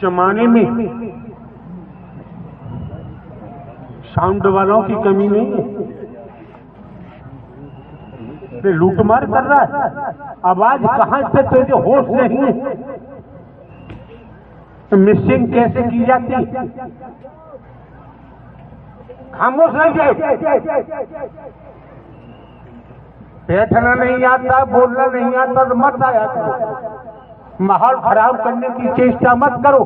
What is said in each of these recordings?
जमाने में साउंड वालों की कमी नहीं है, लूटमार कर रहा है। आवाज कहां से तुझे होश नहीं है, मिक्सिंग कैसे की जाती, खामोश रह जाए। बैठना नहीं आता, बोलना नहीं आता तो मत आया करो, माहौल खराब करने की चेष्टा मत करो।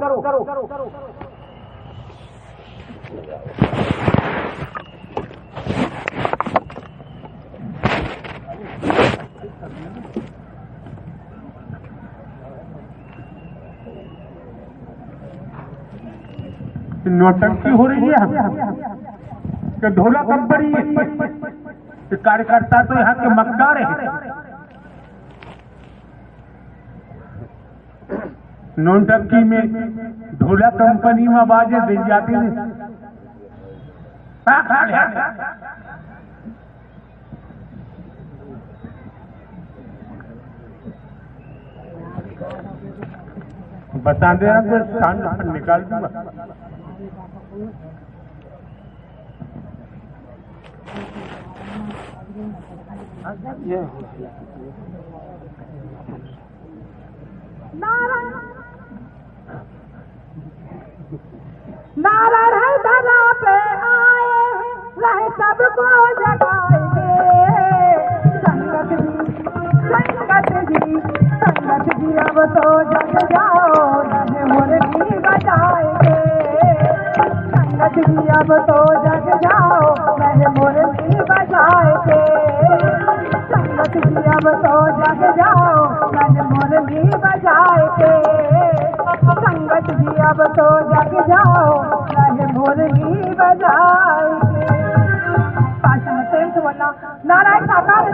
नौटंकी हो रही है कि ढोला कब बड़ी है, कार्यकर्ता तो यहाँ के मकदार है। नौटंकी में ढोला कंपनी में आवाजें दे जाती हैं। बता दे तो स्टैंड पर निकाल दूंगा। नारायण है धरा पे आए रहे सबको जगाएंगे। संगत जी अब तो जग जाओ नन्हे मुरली बजाएंगे। संगत जी अब तो जग जाओ नन्हे मुरली बजाएंगे। संगत जी अब तो जग जाओ नन्हे मुरली बजाएंगे। संगत जी अब तो जग जाओ नन्हे मुरली बजाएंगे। नारायण साकार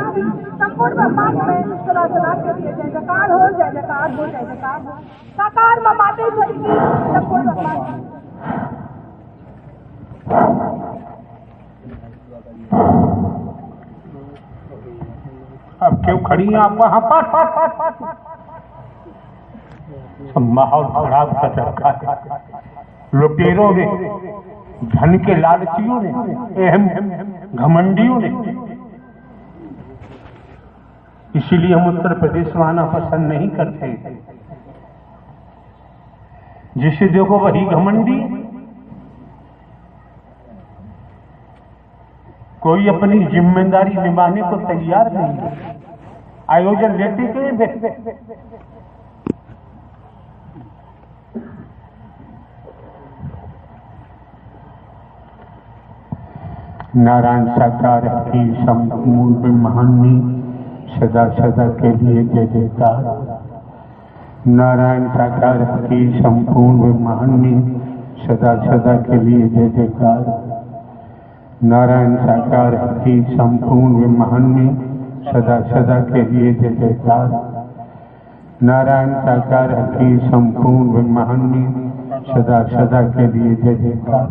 संपूर्ण ब्रह्मांड में सदा सदा के लिए जय जयकार हो, जय जयकार हो, जय जयकार हो। साकार में मातेश्वरी की संपूर्ण ब्रह्मांड। अब क्यों खड़ी हैं आप वहां पर? माहौल खराब कर रखा है लुटेरों ने, धन के लालचियों ने, अहम घमंडियों ने। इसीलिए हम उत्तर प्रदेश में आना पसंद नहीं करते। जिसे देखो वही घमंडी, कोई अपनी जिम्मेदारी निभाने को तैयार नहीं है। आयोजन लेते के नारायण साकार की संपूर्ण ब्रह्मांड में सदा सदा के लिए जय जयकार। नारायण साकार की संपूर्ण ब्रह्मांड में सदा सदा के लिए जय जयकार। नारायण साकार की संपूर्ण ब्रह्मांड में सदा सदा के लिए जय जयकार। नारायण साकार की संपूर्ण ब्रह्मांड में सदा सदा के लिए जय जयकार।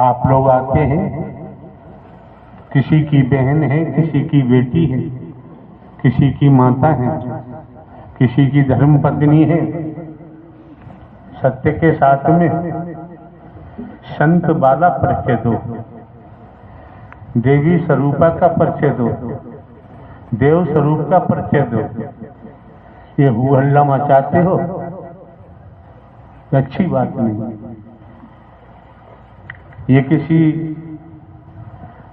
आप लोग आते हैं, किसी की बहन है, किसी की बेटी है, किसी की माता है, किसी की धर्म पत्नी है। सत्य के साथ में संत वाला परिचय दो, देवी स्वरूपा का परिचय दो, देव स्वरूप का परिचय दो। ये हुहल्ला मचाते हो, अच्छी बात नहीं। ये किसी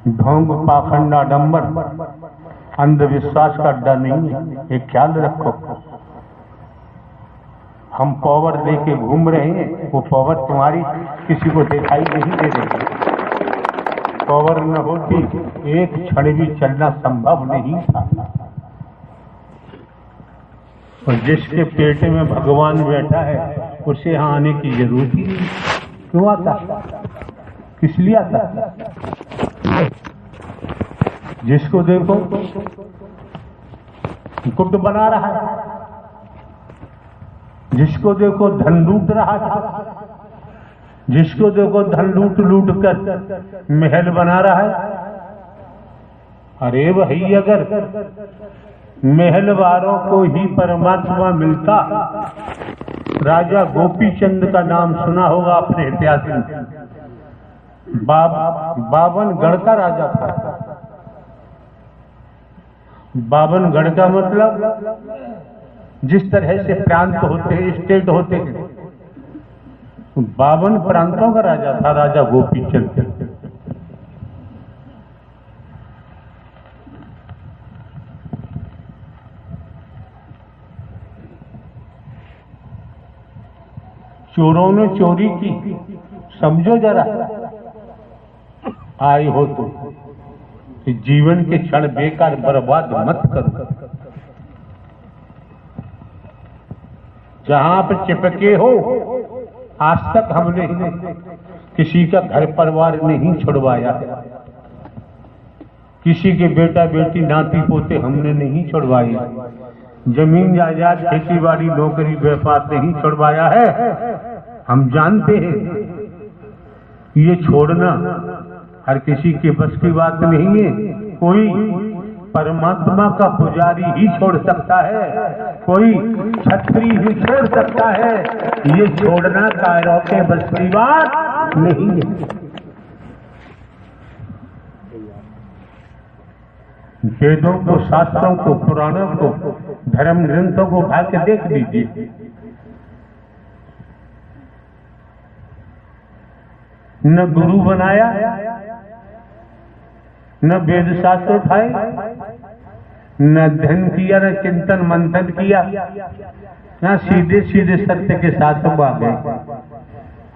ढोंग पाखंड आडंबर अंधविश्वास का अड्डा नहीं है, ये ख्याल रखो। हम पावर लेके घूम रहे हैं, वो पावर तुम्हारी किसी को दिखाई नहीं दे रही। पावर न होती एक क्षण भी चलना संभव नहीं था। और जिसके पेट में भगवान बैठा है उसे यहाँ आने की जरूरत ही नहीं। क्यों आता, किस लिए आता? जिसको देखो गुट बना रहा है, जिसको देखो धन लूट रहा है, जिसको देखो धन लूट लूट कर महल बना रहा है, अरे भाई, अगर महलवारों को ही परमात्मा मिलता, राजा गोपीचंद का नाम सुना होगा अपने इतिहास में। बावनगढ़ का राजा था। बावनगढ़ का मतलब जिस तरह से प्रांत होते हैं, स्टेट होते हैं, 52 प्रांतों का राजा था राजा गोपीचंद। चोरों ने चोरी की, समझो जरा, आए हो तो जीवन के क्षण बेकार बर्बाद मत करो। जहां पर चिपके हो, आज तक हमने किसी का घर परिवार नहीं छुड़वाया, किसी के बेटा बेटी नाती पोते हमने नहीं छुड़वाए, जमीन जायदाद खेती बाड़ी नौकरी व्यापार नहीं छुड़वाया है। हम जानते हैं ये छोड़ना हर किसी के बस की बात नहीं है। कोई परमात्मा का पुजारी ही छोड़ सकता है, कोई छत्री ही छोड़ सकता है। ये छोड़ना कायरों के बस की बात नहीं है। वेदों को, शास्त्रों को, पुराणों को, धर्म ग्रंथों को उठा के देख लीजिए। न गुरु बनाया, न वेद शास्त्र उठाए, न अध्ययन किया, न चिंतन मंथन किया, न सीधे सीधे सत्य के साथ आ गए।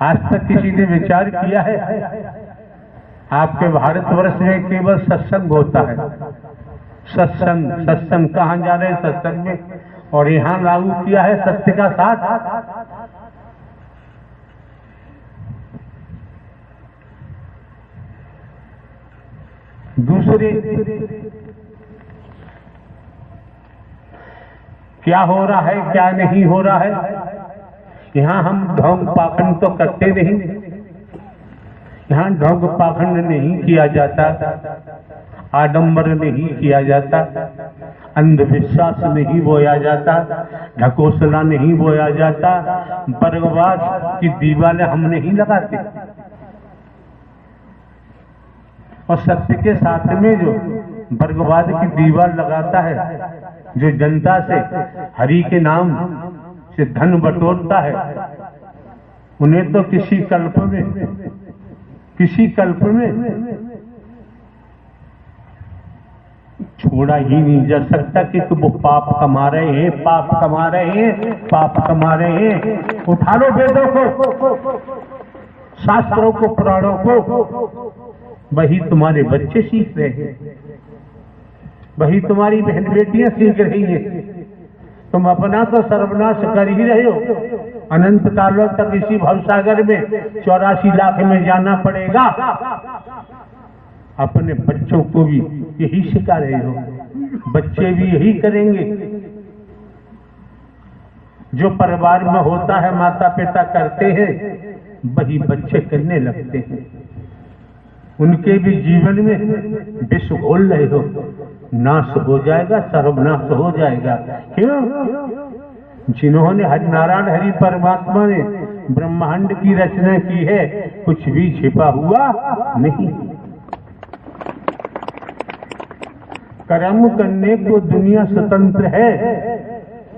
आज तक किसी ने विचार किया है? आपके भारतवर्ष में केवल सत्संग होता है। सत्संग कहाँ जा रहे हैं? सत्संग में। और यहाँ लागू किया है सत्य का साथ। दूसरे क्या हो रहा है, क्या नहीं हो रहा है, यहाँ हम ढोंग पाखंड तो करते नहीं। यहाँ ढोंग पाखंड नहीं किया जाता, आडंबर नहीं किया जाता, अंधविश्वास नहीं बोया जाता, ढकोसला नहीं बोया जाता, वर्गवाद की दीवारें हम नहीं लगाते। और सत्य के साथ में जो वर्गवाद की दीवार लगाता है, जो जनता से हरि के नाम से धन बटोरता है, उन्हें तो किसी कल्प में छोड़ा ही नहीं जा सकता कि वो पाप कमा रहे हैं, पाप कमा रहे हैं, पाप कमा रहे हैं। उठा लो वेदों को, शास्त्रों को, पुराणों को, वही तुम्हारे बच्चे सीख रहे हैं, वही तुम्हारी बहन बेटियां सीख रही है। तुम अपना तो सर्वनाश कर ही रहे हो। अनंत कालों तक इसी भवसागर में 84 लाख में जाना पड़ेगा। अपने बच्चों को भी यही सिखा रहे हो, बच्चे भी यही करेंगे। जो परिवार में होता है, माता पिता करते हैं, वही बच्चे करने लगते हैं। उनके भी जीवन में विष घोल रहे हो, नाश हो जाएगा, सर्वनाश हो जाएगा। क्यों? जिन्होंने नारायण हरि परमात्मा ने ब्रह्मांड की रचना की है, कुछ भी छिपा हुआ नहीं। कर्म करने को दुनिया स्वतंत्र है,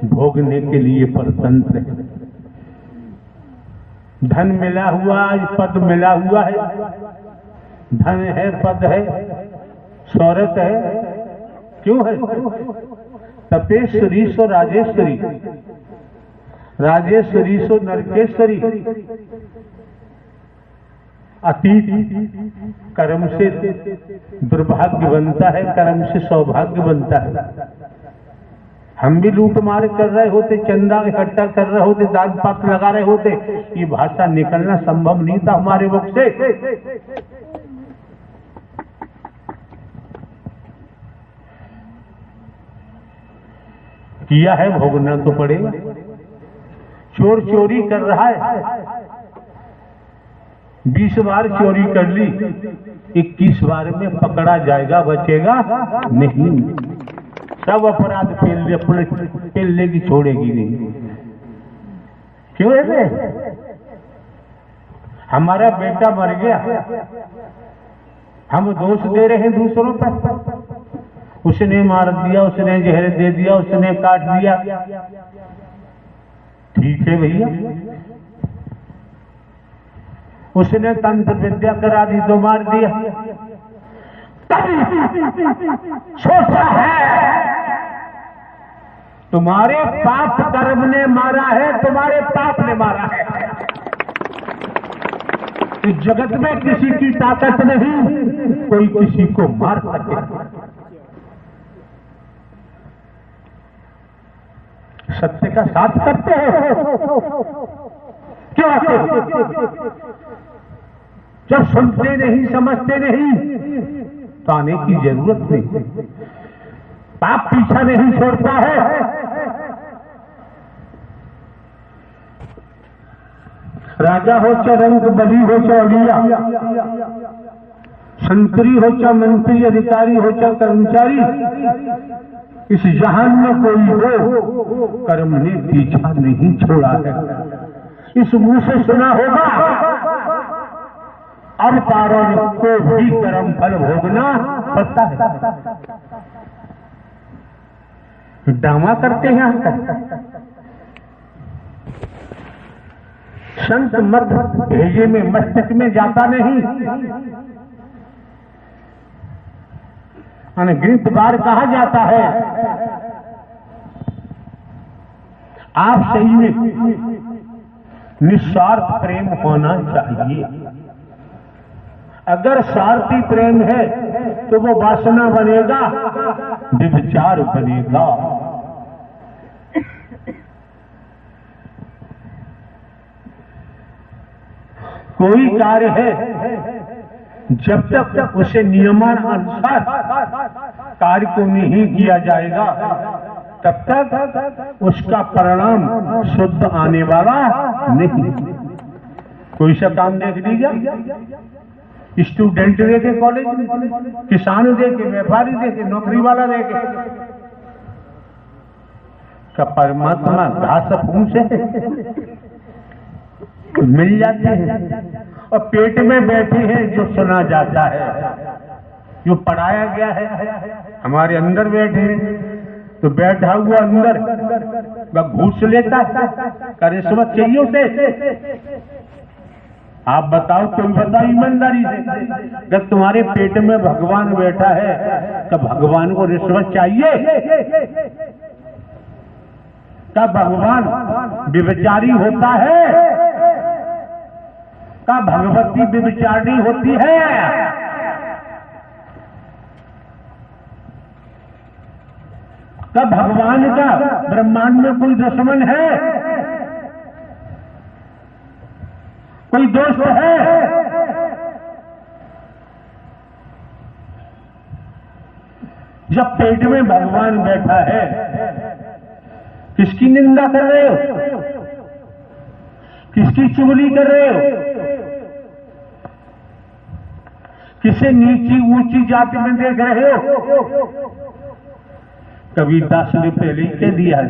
भोगने के लिए परतंत्र है। धन मिला हुआ, आज पद मिला हुआ है, धन है, पद है, शौहरत है, क्यों है? तपेश्वरी सो राजेश्वरी, राजेश्वरी सो नरकेश्वरी। अतीत कर्म से दुर्भाग्य बनता है, कर्म से सौभाग्य बनता है। हम भी लूट मार कर रहे होते, चंदा इकट्ठा कर रहे होते, दान पात्र लगा रहे होते, ये भाषा निकलना संभव नहीं था हमारे मुख से। किया है, भोगना तो पड़ेगा। चोर चोरी कर रहा है, 20 बार चोरी कर ली, 21 बार में पकड़ा जाएगा, बचेगा नहीं। सब अपराध पेल लेगी, छोड़ेगी नहीं। क्यों है? हमारा बेटा मर गया, हम दोष दे रहे हैं दूसरों पर। उसने मार दिया, उसने जहर दे दिया, उसने काट दिया। ठीक है भैया, उसने तंत्र विद्या करा दी तो मार दिया। सोचा है तुम्हारे पाप कर्म ने मारा है, तुम्हारे पाप ने मारा है। इस जगत में किसी की ताकत नहीं कोई किसी को मार सके। सत्य का साथ करते हो क्यों? जब सुनते नहीं, समझते नहीं तो आने की जरूरत नहीं। पाप पीछा नहीं छोड़ता है। राजा हो चाहे रंग बली हो चाहे अलिया, संतरी हो चाहे मंत्री, अधिकारी हो चाहे कर्मचारी, इस जहान में कोई हो कर्म ने पीछा नहीं छोड़ा है। इस मुंह से सुना होगा अब पारों को भी कर्म फल भोगना पड़ता है। ड्रामा करते हैं। संत मत भेजे में मस्तिष्क में जाता नहीं। अनगिनत बार कहा जाता है आप सही में निस्वार्थ प्रेम होना चाहिए। अगर स्वार्थी प्रेम है तो वो वासना बनेगा, विचार बनेगा। कोई कार्य है जब तक उसे नियमानुसार कार्य को नहीं किया जाएगा तब तक उसका परिणाम शुद्ध आने वाला नहीं। कोई सा काम देख लीजिए, स्टूडेंट देखे कॉलेज में, किसान देखे, व्यापारी देखे, नौकरी वाला देखे, का परमात्मा घास फूस है मिल जाते हैं और पेट में बैठे हैं जो सुना जाता है, जो पढ़ाया गया है। हमारे अंदर बैठे हैं तो बैठा हुआ अंदर वह घूस लेता है, का रिश्वत चाहिए उसे। आप बताओ, तुम बताओ ईमानदारी से, जब तुम्हारे पेट में भगवान बैठा है तो भगवान को रिश्वत चाहिए? क्या भगवान व्यभिचारी होता है? का भगवती व्यभिचारिणी होती है? का भगवान का ब्रह्मांड में कोई दुश्मन है, कोई दोस्त है? जब पेट में भगवान बैठा है किसकी निंदा कर रहे हो? किसकी चुगली कर रहे हो? किसे नीची ऊंची जाति में देख रहे हो? कबीरदास ने पहले ही कह दिया है,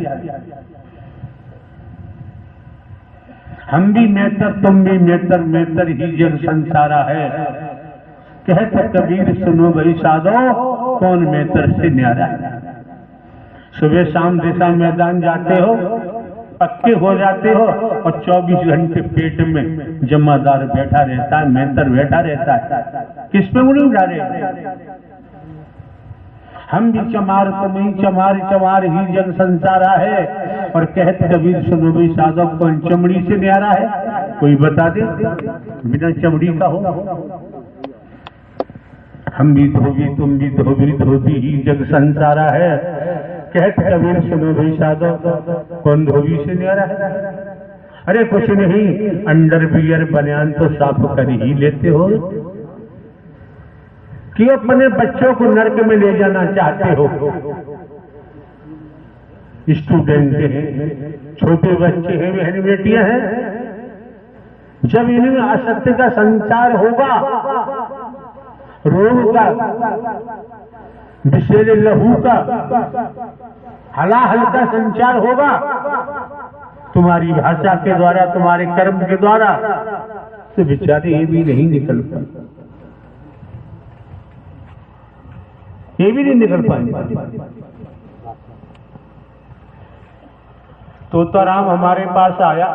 हम भी मेहतर तुम भी मेहतर, मेहतर ही जग संसारा है। कहते कबीर सुनो भाई साधो, कौन मेहतर से न्यारा है। सुबह शाम दिशा मैदान जाते हो, पक्के हो जाते हो और 24 घंटे पेट में जमादार बैठा रहता है, मेहतर बैठा रहता है। किस पे उड़ी उड़ा रहे? हम भी चमार तुम ही चमार, चमार ही जग संसारा है। और कहते कबीर सुनो भाई साधो, कौन चमड़ी से न्यारा है? कोई बता दे बिना चमड़ी का हो। हम भी धोबी तुम भी धोबी, धोबी ही जग संसारा है। कहते कबीर सुनो भाई साधो, कौन धोबी से न्यारा है? अरे कुछ नहीं, अंडरवियर बनियान तो साफ कर ही लेते हो कि अपने बच्चों को नरक में ले जाना चाहते हो। स्टूडेंट हैं, छोटे बच्चे हैं, बहन बेटियां हैं, जब इनमें असत्य का संचार होगा, रोग का, विषैले लहू का, हलाहल का संचार होगा, तुम्हारी भाषा के द्वारा, तुम्हारे कर्म के द्वारा, तो बेचारे ये भी नहीं निकल पाए, ये भी नहीं निकल पाए। तोताराम हमारे पास आया,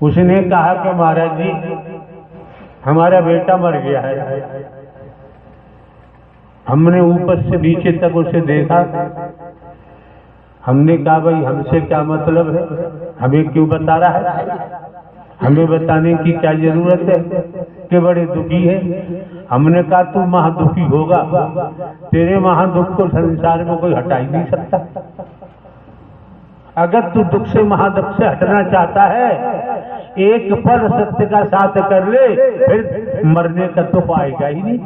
उसने कहा कि महाराज जी हमारा बेटा मर गया है। हमने ऊपर से नीचे तक उसे देखा, हमने कहा भाई हमसे क्या मतलब है, हमें क्यों बता रहा है, हमें बताने की क्या जरूरत है कि बड़े दुखी है। हमने कहा तू महादुखी होगा, तेरे महादुख को संसार में कोई हटा ही नहीं सकता। अगर तू दुख से महादुख से हटना चाहता है, एक पल सत्य का साथ कर ले, फिर मरने का तो पाएगा ही नहीं,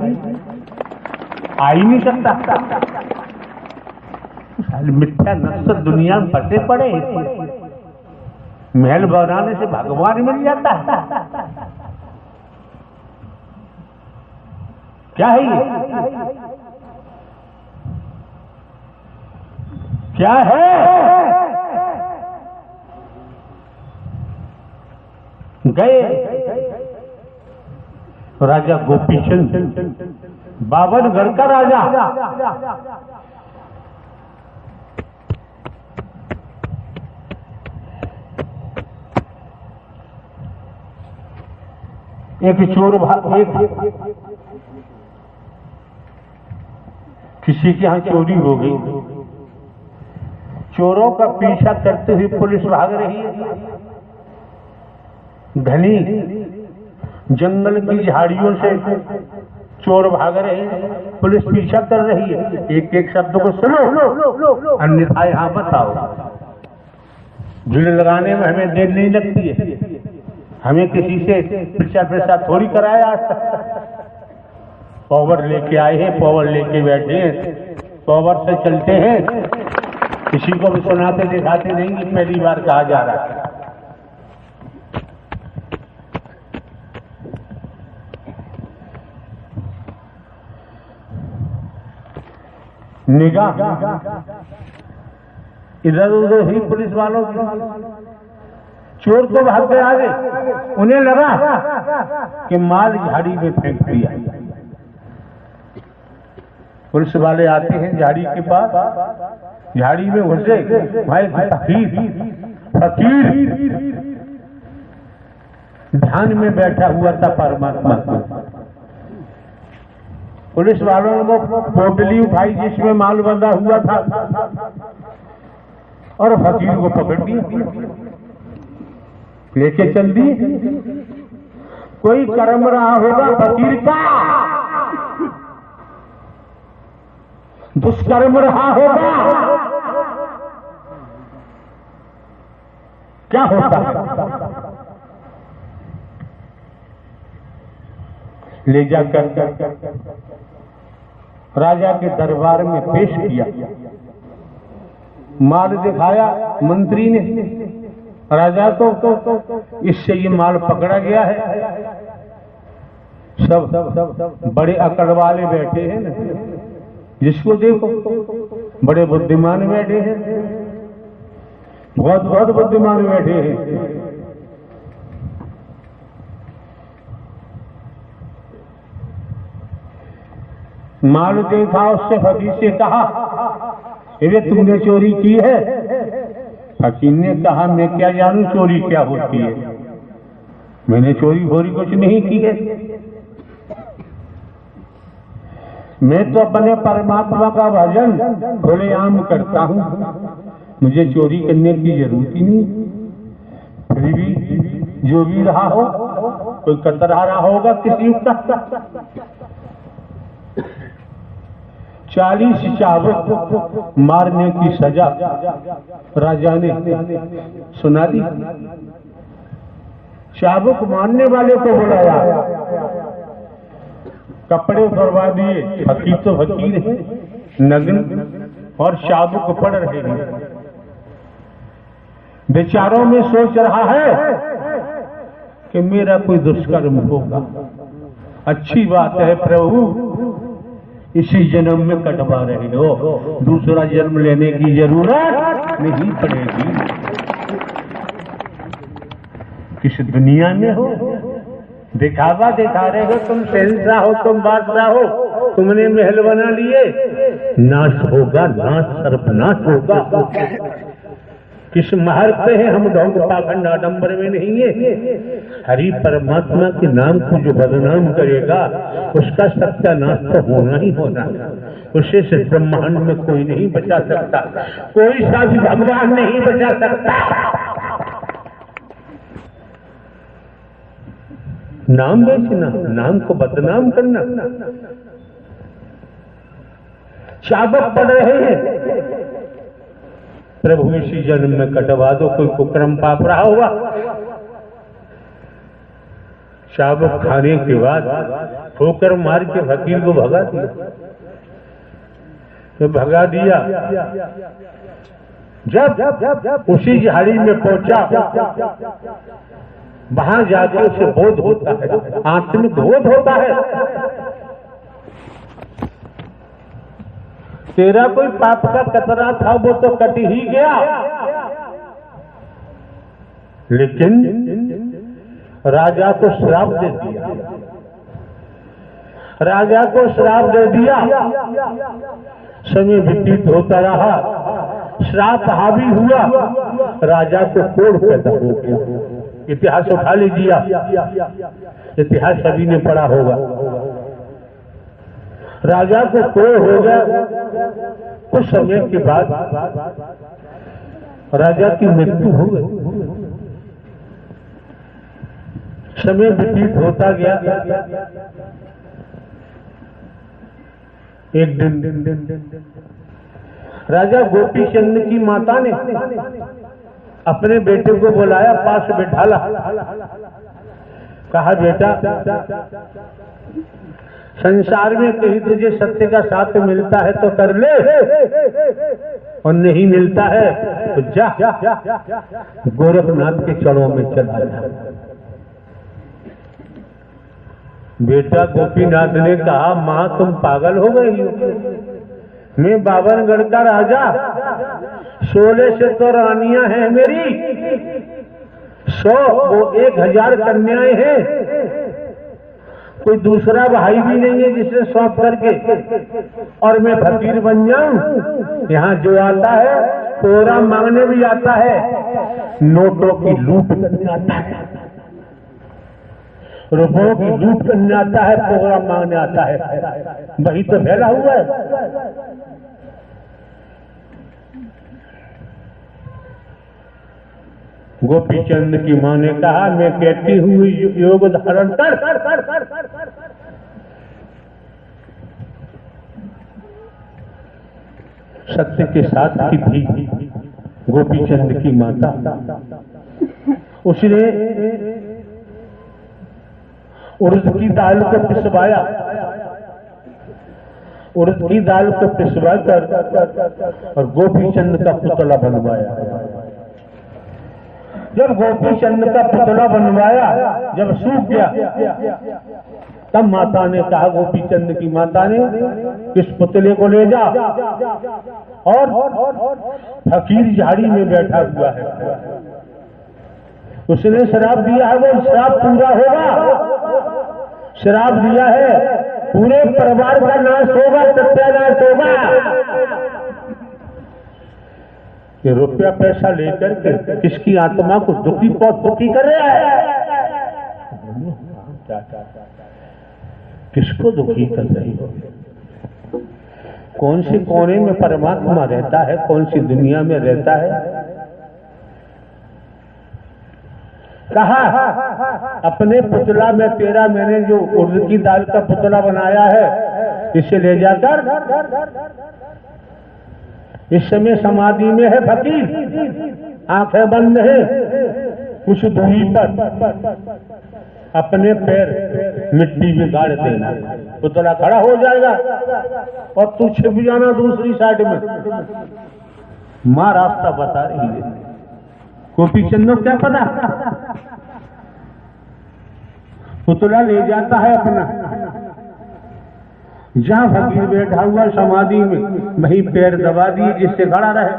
आ ही नहीं सकता। मिथ्या नक्सर दुनिया में फंसे पड़े, महल बनाने से भगवान मिल जाता है, क्या है ये, क्या है। गए राजा गोपीचंद, 52 गढ़ का राजा, एक चोर किसी के यहां चोरी हो गई, चोरों का पीछा करते हुए पुलिस भाग रही है। घनी जंगल की झाड़ियों से चोर भाग रहे हैं, पुलिस पीछा कर रही है। एक एक शब्द को सुनो, अन्यथा यहां मत आओ। भीड़ लगाने में हमें देर नहीं लगती है, हमें किसी से पीछा थोड़ी कराया आज तक। पावर लेके आए हैं, पावर लेके बैठे हैं, पावर से चलते हैं, किसी को भी सुनाते दिखाते नहीं कि पहली बार कहा जा रहा है। निगाह इधर उधर ही पुलिस वालों की, चोर तो भाग गए आगे, उन्हें लगा कि माल झाड़ी में फेंक दिया। पुलिस वाले आते हैं झाड़ी के पास, झाड़ी में घुसे, भाई फकीर ध्यान में बैठा हुआ था परमात्मा। पुलिस वालों ने वो पोटली उठाई जिसमें माल बंधा हुआ था और फकीर को पकड़ लिया, लेके चल दी। कोई कर्म रहा होगा फकीर का, दुष्कर्म रहा होगा, क्या होता है? ले जाकर राजा के दरबार में पेश किया, माल दिखाया मंत्री ने राजा को, इससे ये माल पकड़ा गया है। सब बड़े अकड़ वाले बैठे हैं ना, जिसको देखो बड़े बुद्धिमान बैठे हैं, बहुत बहुत बुद्धिमान बैठे हैं। माल देखा, उससे फकीर से कहा ये तुमने चोरी की है? फकीर ने कहा मैं क्या जानूं चोरी क्या होती है, मैंने चोरी भोरी कुछ नहीं की है, मैं तो अपने परमात्मा का भजन खुलेआम करता हूं, मुझे चोरी करने की जरूरत ही नहीं। फिर भी जो भी रहा हो, कोई कतरा रहा होगा किसी का। 40 चाबुक मारने की सजा राजा ने सुना दी। चाबुक मारने वाले को बुलाया, कपड़े उतरवा दिए, फकीर तो फकीर है, नग्न और चाबुक पड़ रहे हैं। बेचारों में सोच रहा है कि मेरा कोई दुष्कर्म होगा। अच्छी बात है प्रभु, इसी जन्म में कटवा रहे हो, दूसरा जन्म लेने की जरूरत नहीं पड़ेगी। किस दुनिया में हो, दिखावा दिखा रहे हो, तुम शहंशाह हो, तुम बादशाह हो, तुमने महल बना लिए, नाश होगा, नाश सर्वनाश होगा। किस महल पे है, हम ढोंग पाखंड आडंबर में नहीं है। हरि परमात्मा के नाम को जो बदनाम करेगा उसका सत्यानाश तो होना ही होना। उसे से ब्रह्मांड में कोई नहीं बचा सकता, कोई सा भी भगवान नहीं बचा सकता। नाम बेचना, नाम को बदनाम करना, शाबक पड़ रहे हैं। प्रभु इसी जन्म में कटवा दो, कोई कुकर्म पाप रहा हुआ। शाबक खाने के बाद ठोकर मार के फकीर को भगा दिया। तो भगा दिया, जब उसी झाड़ी में पहुंचा, वहां जाके उसे बोध होता है, आत्मिक बोध होता है, तेरा कोई पाप का कतरा था वो तो कट ही गया, लेकिन राजा को श्राप दे दिया। राजा को श्राप दे दिया, समय व्यतीत होता रहा, श्राप हावी हुआ, राजा को कोढ़ पैदा हो गया। इतिहास उठा लीजिए, इतिहास सभी ने पढ़ा होगा। राजा को कोढ़ हो गया, कुछ समय के बाद राजा की मृत्यु हो गई। समय व्यतीत होता गया, एक दिन राजा गोपी चंद की माता ने अपने बेटे को बुलाया, पास बैठाला, कहा बेटा संसार में कहीं तुझे सत्य का साथ मिलता है तो कर ले, और नहीं मिलता है तो जा गोरखनाथ के चरणों में चला जा। बेटा गोपीनाथ ने कहा, माँ तुम पागल हो गई हो, मैं 52गढ़ का राजा, 16 से तो रानियां हैं मेरी, 100 वो 1000 कन्याएं हैं, कोई दूसरा भाई भी नहीं है जिसे सौंप करके और मैं फकीर बन जाऊं। यहाँ जो आता है तोरा मांगने भी आता है, नोटों की लूट करने आता है, रुपयों की लूट करने आता है, प्रोग्राम मांगने आता है, वही तो फैला हुआ है। गोपी चंद की मां ने कहा, मैं कहती हुई योग धारण कर। सत्य के साथ की थी गोपी चंद की माता, उसने उड़द की दाल को पिसवाया, उड़द की दाल को पिसवा कर और गोपी चंद का पुतला बनवाया। जब गोपी चंद का पुतला बनवाया, जब सूख गया, तब माता ने कहा, गोपी चंद की माता ने, इस पुतले को ले जा और फकीर झाड़ी में बैठा हुआ है, उसने शराब दिया है, वो शराब पूरा होगा, शराब दिया है, पूरे परिवार का नाश होगा, सत्यानाश होगा। ये रुपया पैसा लेकर के किसकी आत्मा को दुखी कर रहा है? किसको दुखी कर रही हो? कौन से कोने में परमात्मा रहता है, कौन सी दुनिया में रहता है? कहा अपने पुतला में तेरा, मैंने जो उड़द की दाल का पुतला बनाया है, इसे ले जाकर, इस समय समाधि में है फकीर, आंखें बंद है, कुछ दूरी पर अपने पैर मिट्टी में गाड़ देना, पुतला खड़ा हो जाएगा और तू छिप जाना दूसरी साइड में। माँ रास्ता बता रही है, गोपी चंद क्या पता, पुतला ले जाता है अपना, जहां फकीर बैठा हुआ समाधि में वहीं पैर दबा दिए जिससे खड़ा रहे,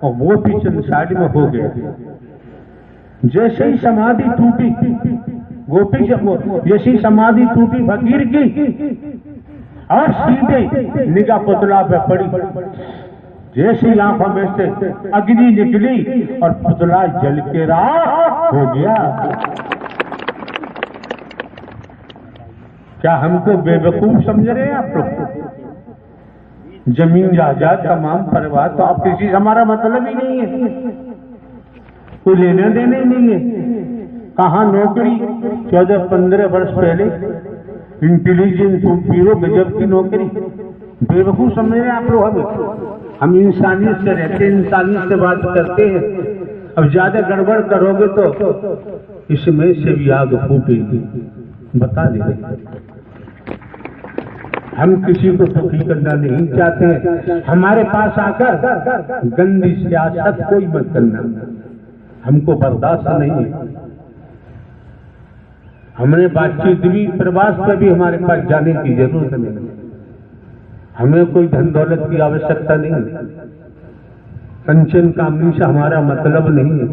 और वो पीछे साइड में हो गया। जैसे ही समाधि टूटी गोपी, जैसी समाधि टूटी फकीर की, और सीधे निगाह पुतला पे पड़ी। जैसी आंखों में से अग्नि निकली और पुतला जल के राख हो गया। क्या हमको बेवकूफ समझ रहे हैं आप लोग? जमीन जायदाद तमाम परिवार तो आप किसी से हमारा मतलब ही नहीं है, कोई लेने देने नहीं है। कहाँ नौकरी 14-15 वर्ष पहले इंटेलिजेंस पीरो गजब की नौकरी। बेवकूफ समझ रहे हैं आप लोग हमें? हम इंसानियत से रहते हैं, इंसानियत से बात करते हैं। अब ज्यादा गड़बड़ करोगे तो इसमें से भी आग फूटेगी, बता दे। हम किसी को सुखी करना नहीं चाहते हैं। हमारे पास आकर गंदी सियासत कोई मत करना, हमको बर्दाश्त नहीं है। हमने बातचीत भी, प्रवास पर भी हमारे पास जाने की जरूरत नहीं। हमें कोई धन दौलत की आवश्यकता नहीं, कंचन कामनी से हमारा मतलब नहीं है,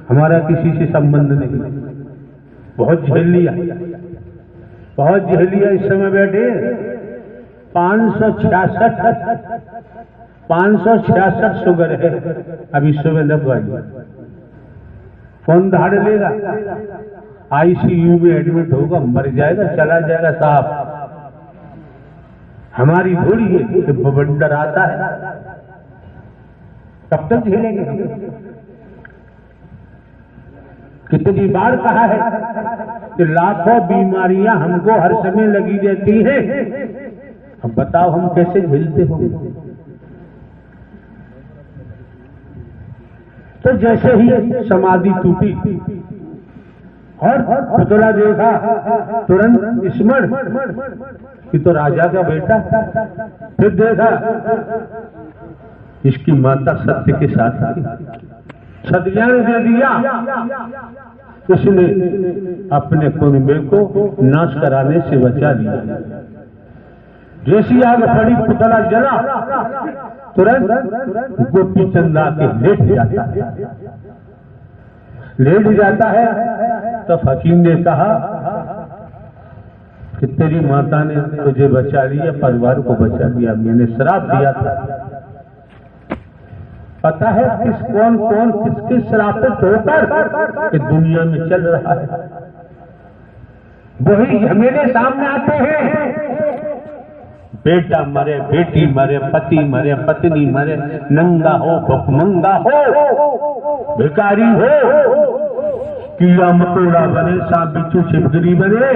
हमारा किसी से संबंध नहीं। बहुत झेल लिया, बहुत झेल लिया। इस समय बैठे 566 शुगर है, अभी सुबह लगवाई। फोन धाड़ लेगा, आईसीयू में एडमिट होगा, मर जाएगा, चला जाएगा साहब। हमारी थोड़ी है कि बवंडर आता है, कब तक झेलेंगे? कितनी बार कहा है कि लाखों बीमारियां हमको हर समय लगी रहती हैं। अब बताओ हम कैसे झेलते होंगे? तो जैसे ही समाधि टूटी और पुतला देखा, तुरंत स्मरण कि तो राजा का बेटा। फिर देखा इसकी माता सत्य के साथ थी, सत्यान दे दिया। उसने अपने कुनबे को नाश कराने से बचा लिया। जैसी आग पड़ी, पुतला जला, तुरंत गोपी चंद आके लेट जाता है। तो फकीर ने कहा कि तेरी माता ने तुझे बचा लिया, परिवार को बचा लिया, मैंने श्राप दिया था। पता है कौन किसके श्रापित होकर कि दुनिया में चल रहा है? वही झमेले सामने आते हैं। बेटा मरे, बेटी मरे, पति मरे, पत्नी मरे, नंगा हो, भुखमंगा हो, भिखारी हो, कीड़ा मकोड़ा बने, सांप बिच्छू छिपकली बने,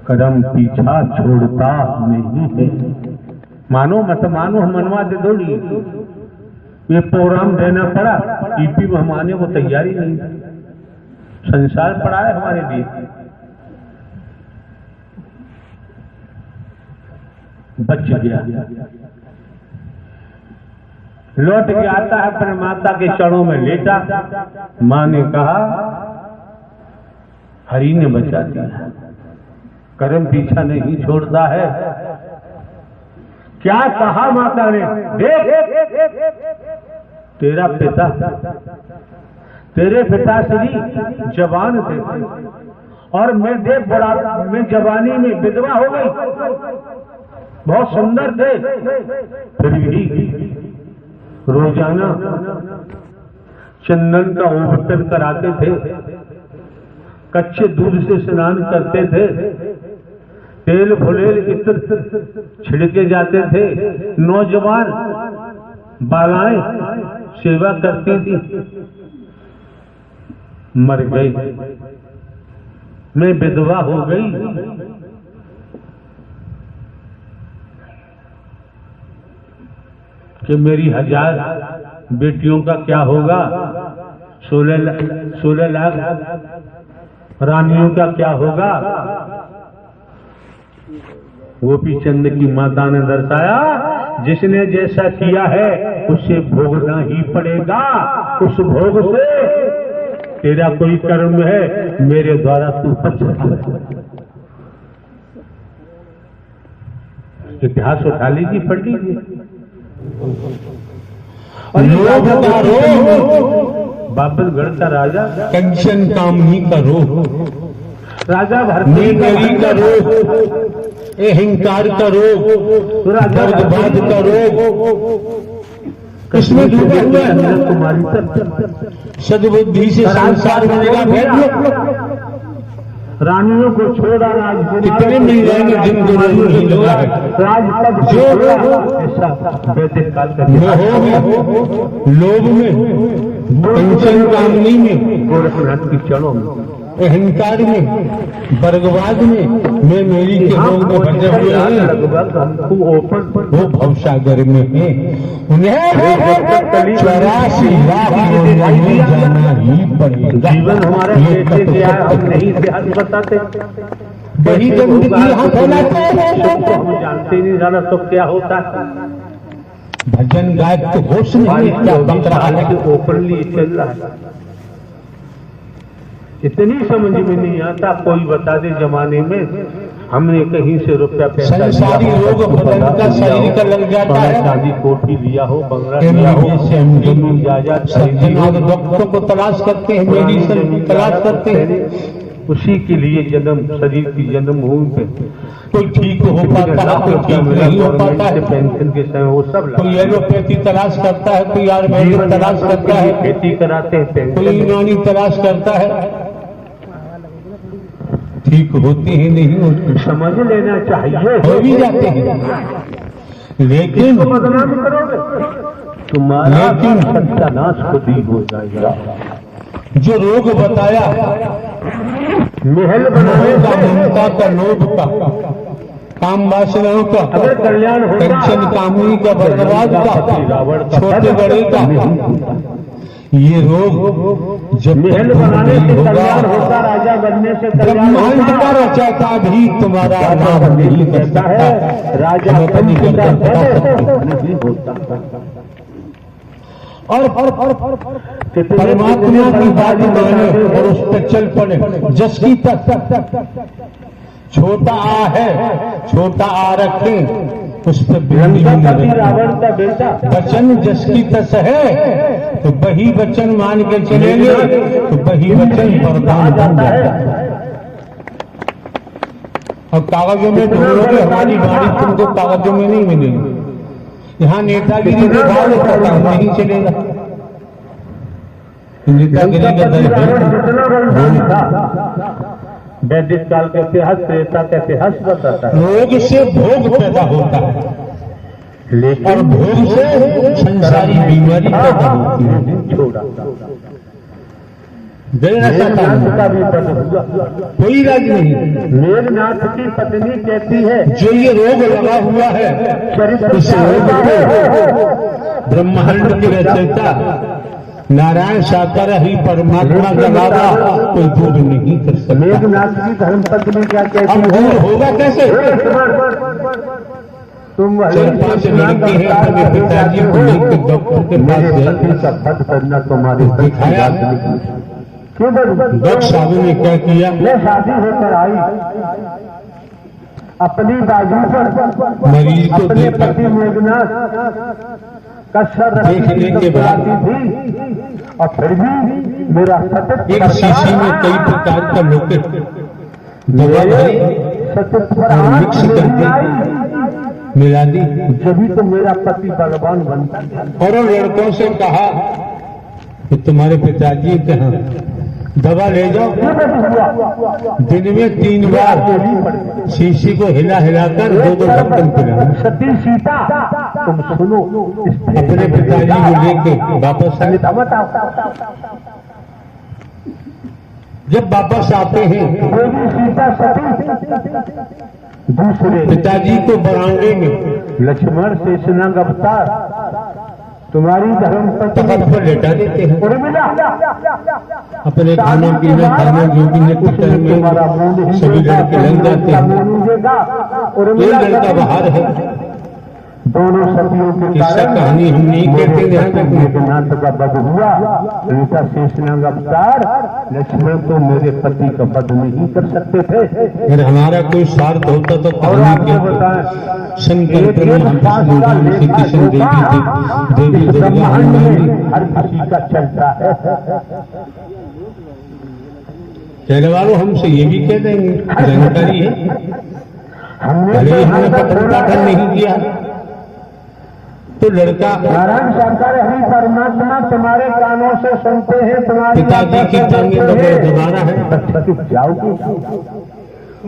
कदम पीछा छोड़ता नहीं है। मानो मत मानो, हम मनवा दे दौड़ी। ये प्रोग्राम देना पड़ा, ईपी में हम आने को तैयारी नहीं। संसार पड़ा है हमारे लिए। बच गया, लौट के आता है, अपने माता के चरणों में लेटा। मां ने कहा हरि ने बचा दिया, कर्म पीछा नहीं छोड़ता है। क्या कहा माता ने? देख तेरा पिता, तेरे पिताश्री जवान थे और मैं देख बड़ा, मैं जवानी में विधवा हो गई। बहुत सुंदर थे, फिर भी रोजाना चंदन का उपचर कराते थे, कच्चे दूध से स्नान करते थे, तेल फुलेल इत्र छिड़के जाते थे। नौजवान बालाएं सेवा करती थी, मर गई, मैं विधवा हो गई। कि मेरी 1000 बेटियों का क्या होगा? 16 लाख रानियों का क्या होगा? गोपी चंद की माता ने दर्शाया, जिसने जैसा किया है उसे भोगना ही पड़ेगा। उस भोग से तेरा कोई कर्म है, मेरे द्वारा तू पछता। इतिहास उठा लीजिए, पढ़ लीजिए। और लोभ का रोग, बाबरगढ़ का राजा, कंचन कामनी का रोग, राजा नीलगिरी का रोग, अहंकार का रोग, वर्गवाद का रोग, किसमें डूबा हुआ है? कुमारी तक सद्बुद्धि से संसार बनेगा भैया। रानियों को छोड़ा, राज कितने मिल जाएंगे जिन दोनों नहीं लगा है। राजपद जो ऐसा वैदिक काल का मोह में, लोभ में, कंचन कामनी में, गोरखनाथ की चरणों में, अहंकार में, वर्गवाद में, मैं मेरी के लोग में बचे हुए हैं। लगभग हमको ओपन वो भवसागर में है, उन्हें 84 लाख योनियों में जाना ही पड़ेगा। जीवन हमारा कैसे गया हम नहीं इतिहास बताते। वही गंदगी यहाँ फैलाते हैं। तो हम जानते नहीं जाना तो क्या होता है। भजन गायक तो होश नहीं क्या बक रहा है। ओपनली चल रहा है, इतनी समझ में नहीं आता। कोई बता दे जमाने में हमने कहीं से रुपया पैसा संसारी रोग बदन का शरीर का लग जाता है। शादी कोठी लिया हो, बंगला लिया हो, सज्जनाद भक्तों को तलाश करते हैं, मेडिसिन तलाश करते हैं, उसी के लिए जन्म, शरीर की जन्मभूमि पे कोई ठीक हो पाता है, कोई ठीक नहीं हो पाता है। पेंशन के समय वो सब कोई एलोपैथी तलाश करता है, कोई आयुर्वेदिक तलाश करता है, खेती कराते हैं, कोई यूनानी तलाश करता है। ठीक होते हैं नहीं होते, समझ लेना चाहिए। हो भी जाते हैं, लेकिन बदनाम करोगे तुम्हारा सत्यानाश खुद ही हो जाएगा। जो रोग बताया महल बनाने का, ममता का, लोभ का, काम वासनाओं का, अगर कल्याण होता, कंचन कामनी का, वर्गवाद का, छोटे बड़े का, ये रोग जब महल बनाने से कल्याण होता, राजा बनने से कल्याण ब्रह्मांड का रचाता भी तुम्हारा नाम नहीं करता है। राजा अपनी नहीं होता। और परमात्मा की बात माने और उस पर चल पड़े। जस की तक छोटा आ है, छोटा आ रखे, उस पर बिंदी भी नहीं रखे। रावण का बेटा वचन जस की तस है, तो वही वचन मान के चलेंगे तो वही वचन वरदान बन जाता है। और कागजों में ढूंढोगे, हमारी वाणी तुमको कागजों में नहीं मिलेगी। यहाँ नेतागिरी दिखा लो तो काम नहीं चलेगा। नेतागिरी का दल वैदिक काल का इतिहास, त्रेता का इतिहास बताता है। रोग से भोग पैदा होता है, और भोग से संसारी बीमारी पैदा होती है। छोड़ा मेघनाथ का भी पद हुआ, कोई राज नहीं। मेघनाथ की पत्नी कहती है जो ये रोग लगा हुआ है, चरित्र इस रोग को ब्रह्मांड के रचयिता नारायण साकार ही परमात्मा का बाबा कोई दूर नहीं कर सकता। मेघनाथ की धर्म पत्नी क्या अब कहती दूर है? होगा कैसे? तुम 4-5 लड़के हैं, अपने पिताजी को लेकर डॉक्टर के पास गए, का पद करना तुम्हारी दिखाया। क्यों? डॉक्टर साहब ने क्या किया? मैं शादी होकर आई, अपनी बाजू पर मरीज को अपने देखा, पति मेघनाथ का सर देखने के बाद थी, और फिर भी मेरा सतत एक शीशी में कई प्रकार का लोकेट दवा भरी सतत और मिक्स करके मिला दी। जभी तो मेरा पति बलवान बनता था। और उन लड़कों से कहा कि तुम्हारे पिताजी कहाँ, दवा ले जाओ। दिन में 3 बार शीशी को हिला हिलाकर 2-2 ढक्कन पिलाना। सती सीता, तुम सुनो, अपने पिताजी को लेके वापस आए। जब वापस आते हैं, सीता सती, दूसरे पिताजी को बरामदे में लक्ष्मण शेषनाग अवतार तुम्हारी धर्म तख्त पर लेटा देते हैं। उर्मिला अपने खाना पीना खाना जो भी नित्य में सभी लड़के लग जाते हैं। एक लड़का बाहर है, दोनों सतियों के किस्सा कहानी हम नहीं कहते, ध्यान रखना। मेघनाथ का वध हुआ, उनका शेषनाग अवतार, लक्ष्मण तो मेरे पति का वध नहीं कर सकते थे। अगर हमारा कोई स्वार्थ होता तो और आपको कहानी बताएं, शंकर ब्रह्मा विष्णु राम श्री कृष्ण देवी दुर्गा हनुमान हर किसी का चलता है। कहने वालों हमसे ये भी कह देंगे, जानकारी है, हमने भले हमने पठन पाठन नहीं किया तो लड़का नारायण शंकर हरि परमात्मा तुम्हारे कानों से सुनते हैं, तुम्हारी पिताजी की टांगे दबा रहा है। जाओगे,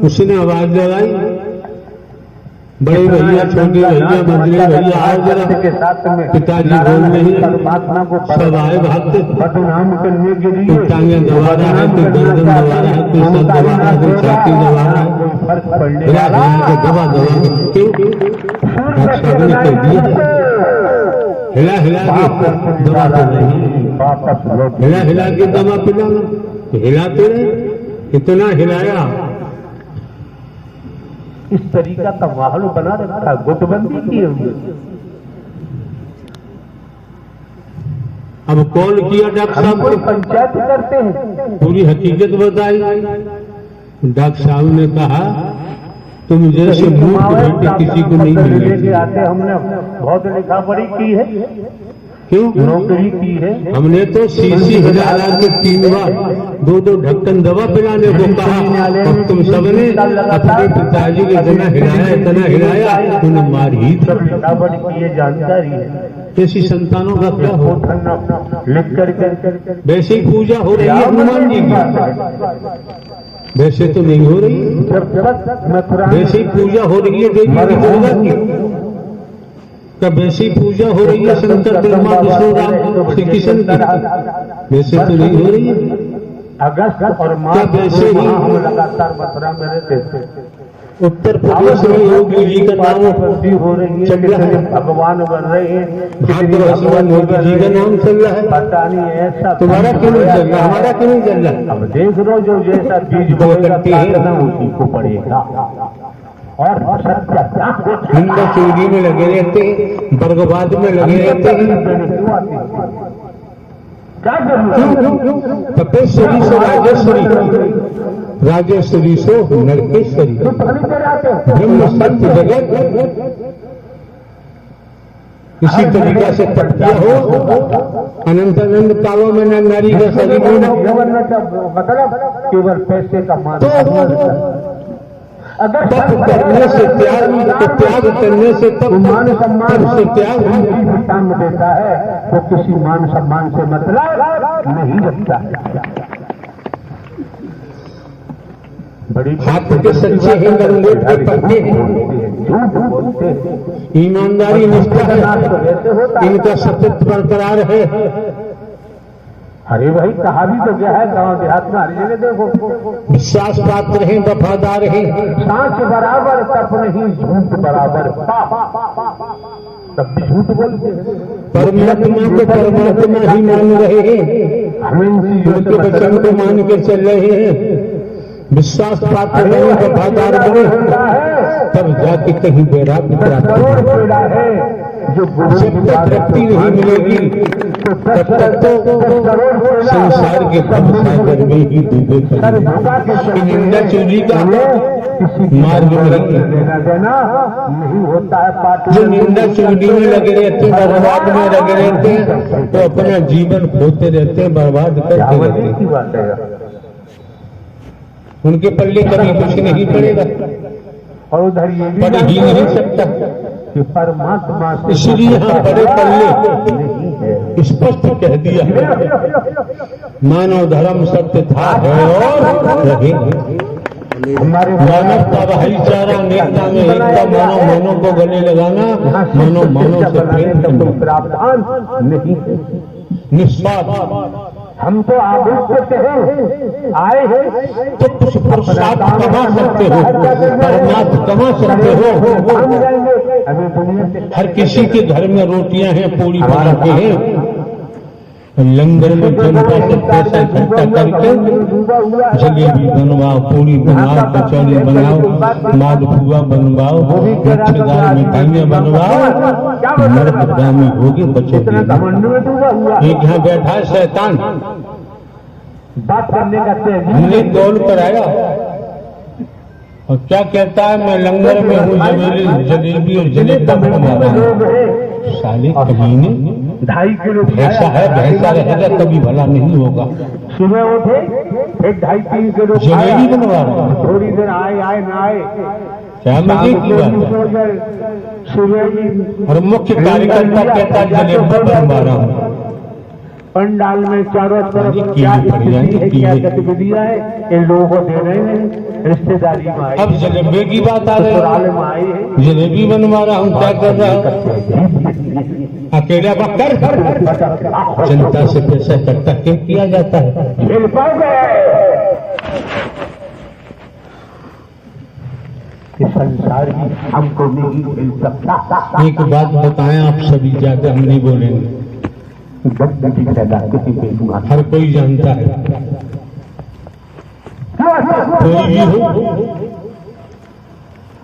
उसने आवाज लगाई, बड़े भैया, छोटे भैया, मंदिर भैया, आओ जरा। के साथ में पिताजी बोल रहे हैं, परमात्मा को सब आए भागते, बदनाम करने के लिए कोई टांगे दबा रहा है, कोई गर्दन दबा रहा है, कोई सर दबा रहा है, कोई छाती दबा रहा है, फर्क पड़ने हिला हिला के दबा क्यों सबने कह दिया, हिला हिला के दबा तो नहीं, वापस लौट हिला हिला के दबा पिलाना, तो हिलाते रहे, इतना हिलाया। इस तरीका का माहौल बना रखा, गुटबंदी की हुई। अब कॉल किया डॉक्टर हम साहब कोई को, पंचायत करते हैं, पूरी हकीकत बताई। डॉक्टर साहब ने कहा तुम जैसे मूर्ख बेटे किसी को नहीं लेके मिलेगी। आते, हमने बहुत लिखा पढ़ी की है, क्यों? नौकरी की है, हमने तो सीसी हिला के 3 बार 2-2 ढक्कन दवा पिलाने को कहा, और तुम सबने अपने पिताजी को इतना हिलाया, उन्हें मार ही सब लिखा पढ़ी की है, जानकारी है। ऐसी संतानों का क्या हो? लिख करके वैसे ही पूजा हो रही है हनुमान जी की, वैसे तो नहीं हो रही, जब तक मथुरा वैसे ही पूजा हो रही है देवी दुर्गा की, तब वैसी पूजा हो रही है शंकर ब्रह्मा विष्णु राम श्री कृष्ण की, वैसे तो नहीं हो रही है। अगस्त और मार्च वैसे ही हम लगातार मथुरा में रहते थे। उत्तर प्रदेश में योगी जी का नाम हो रही है, चल रहा है, भगवान बन रहे हैं, भारतवर्ष में योगी जी का नाम चल रहा है। पता नहीं ऐसा तुम्हारा क्यों नहीं चल रहा, हमारा क्यों नहीं चल रहा? अब देख लो, जो जैसा बीज बोएगा काटना उसी को पड़ेगा। और सत्य क्या हिंदा चोरी में लगे रहते हैं, वर्गवाद में लगे रहते हैं। क्या जरूरत? तपेश्वरी से राजेश्वरी, राजेश्वरी से नरकेश्वरी, ब्रह्म सत्य जगत, इसी तरीका से तपकिया हो। अनंत अनंत कालों में न नारी का शरीर होना, मतलब केवल पैसे का मान। अगर तप करने से त्याग करने से तप, मान सम्मान से त्याग काम देता है, तो किसी मान सम्मान से मतलब नहीं रखता है। बड़ी हाथ के सच्चे हैं, लंगोट के पक्के हैं, झूठ बोलते हैं, ईमानदारी निष्ठा है, इनका सतत बरकरार है। अरे भाई कहा भी तो क्या है, गांव देहात में हर जगह देखो, विश्वास पात्र हैं, वफादार हैं, सांच बराबर तप नहीं, झूठ बराबर तब भी झूठ बोलते हैं। परमात्मा को परमात्मा ही मान रहे हैं, हमें उनके वचन को मान के चल रहे हैं। विश्वास पात्र बने, वफादार बने, तब जाके कहीं वैराग्य प्राप्त होगा। जब तक भक्ति नहीं मिलेगी तब तक तो संसार के सागर में ही डूबे पड़ेंगे। निंदा चोरी का मार्ग नहीं होता है। जो निंदा चोरी में लगे रहते हैं, बर्बाद में लगे रहते हैं, तो अपना जीवन खोते रहते हैं, बर्बाद करते रहते हैं। उनके पल्ले कभी कुछ नहीं पड़ेगा, और उधर ये भी पढ़ ही नहीं सकता। कि परमात्मा से इसलिए यहाँ बड़े पल्ले स्पष्ट कह दिया, मानव धर्म सत्य था है और रहेगा। हमारे मानवता भाईचारा नेता में एकता, मानव मानव को गले लगाना, मानव मानव से प्रेम करना, प्रावधान नहीं है। निस्वार्थ। हम तो आगे आए हैं तो कुछ प्रसाद कमा सकते हो, परमात्मा कमा सकते हो। हमें दुनिया से हर किसी के घर में रोटियां हैं, पूरी बनाते हैं, लंगर में जनता से पैसा इकट्ठा करके जलेबी बनवाओ, पूरी बनाओ, कचौड़ी बनाओ, मालपुआ बनवाओ, मच्छेदार मिठाइयाँ बनवाओ, मर्दगामी होगी बचोगे। एक यहाँ बैठा है शैतान, बात करने का हमने कॉल कराया और क्या कहता है, मैं लंगर में हूँ, जलेबी और जलेबा बना रहा हूँ। साले कमीने, 2.5 किलो भैंसा है, भैंसा रहेगा कभी भला नहीं होगा। सुबह उठे, एक 2.5-3 किलो जलेबी बनवा रहा हूँ, थोड़ी देर आए ना आए, क्या मजे की बात है। सुबह और मुख्य कार्यकर्ता कहता है जलेबी बनवा रहा हूँ। पंडाल में चारों तरफ क्या गतिविधियां है, इन लोगों को दे रहे हैं, रिश्तेदारी में आए, अब जलेबी की बात आ ससुराल रही में आए हैं, है, जलेबी बनवा रहा हूँ, क्या कर रहा हूँ? अकेला बकर जनता से पैसा इकट्ठा क्यों किया जाता है? खेल पाओगे कि संसार ही हमको नहीं खेल सकता। एक बात बताएं आप सभी, ज्यादा हम नहीं बोलेंगे, गंदगी पैदा किसी पे हुआ, हर कोई जानता है, कोई भी हो,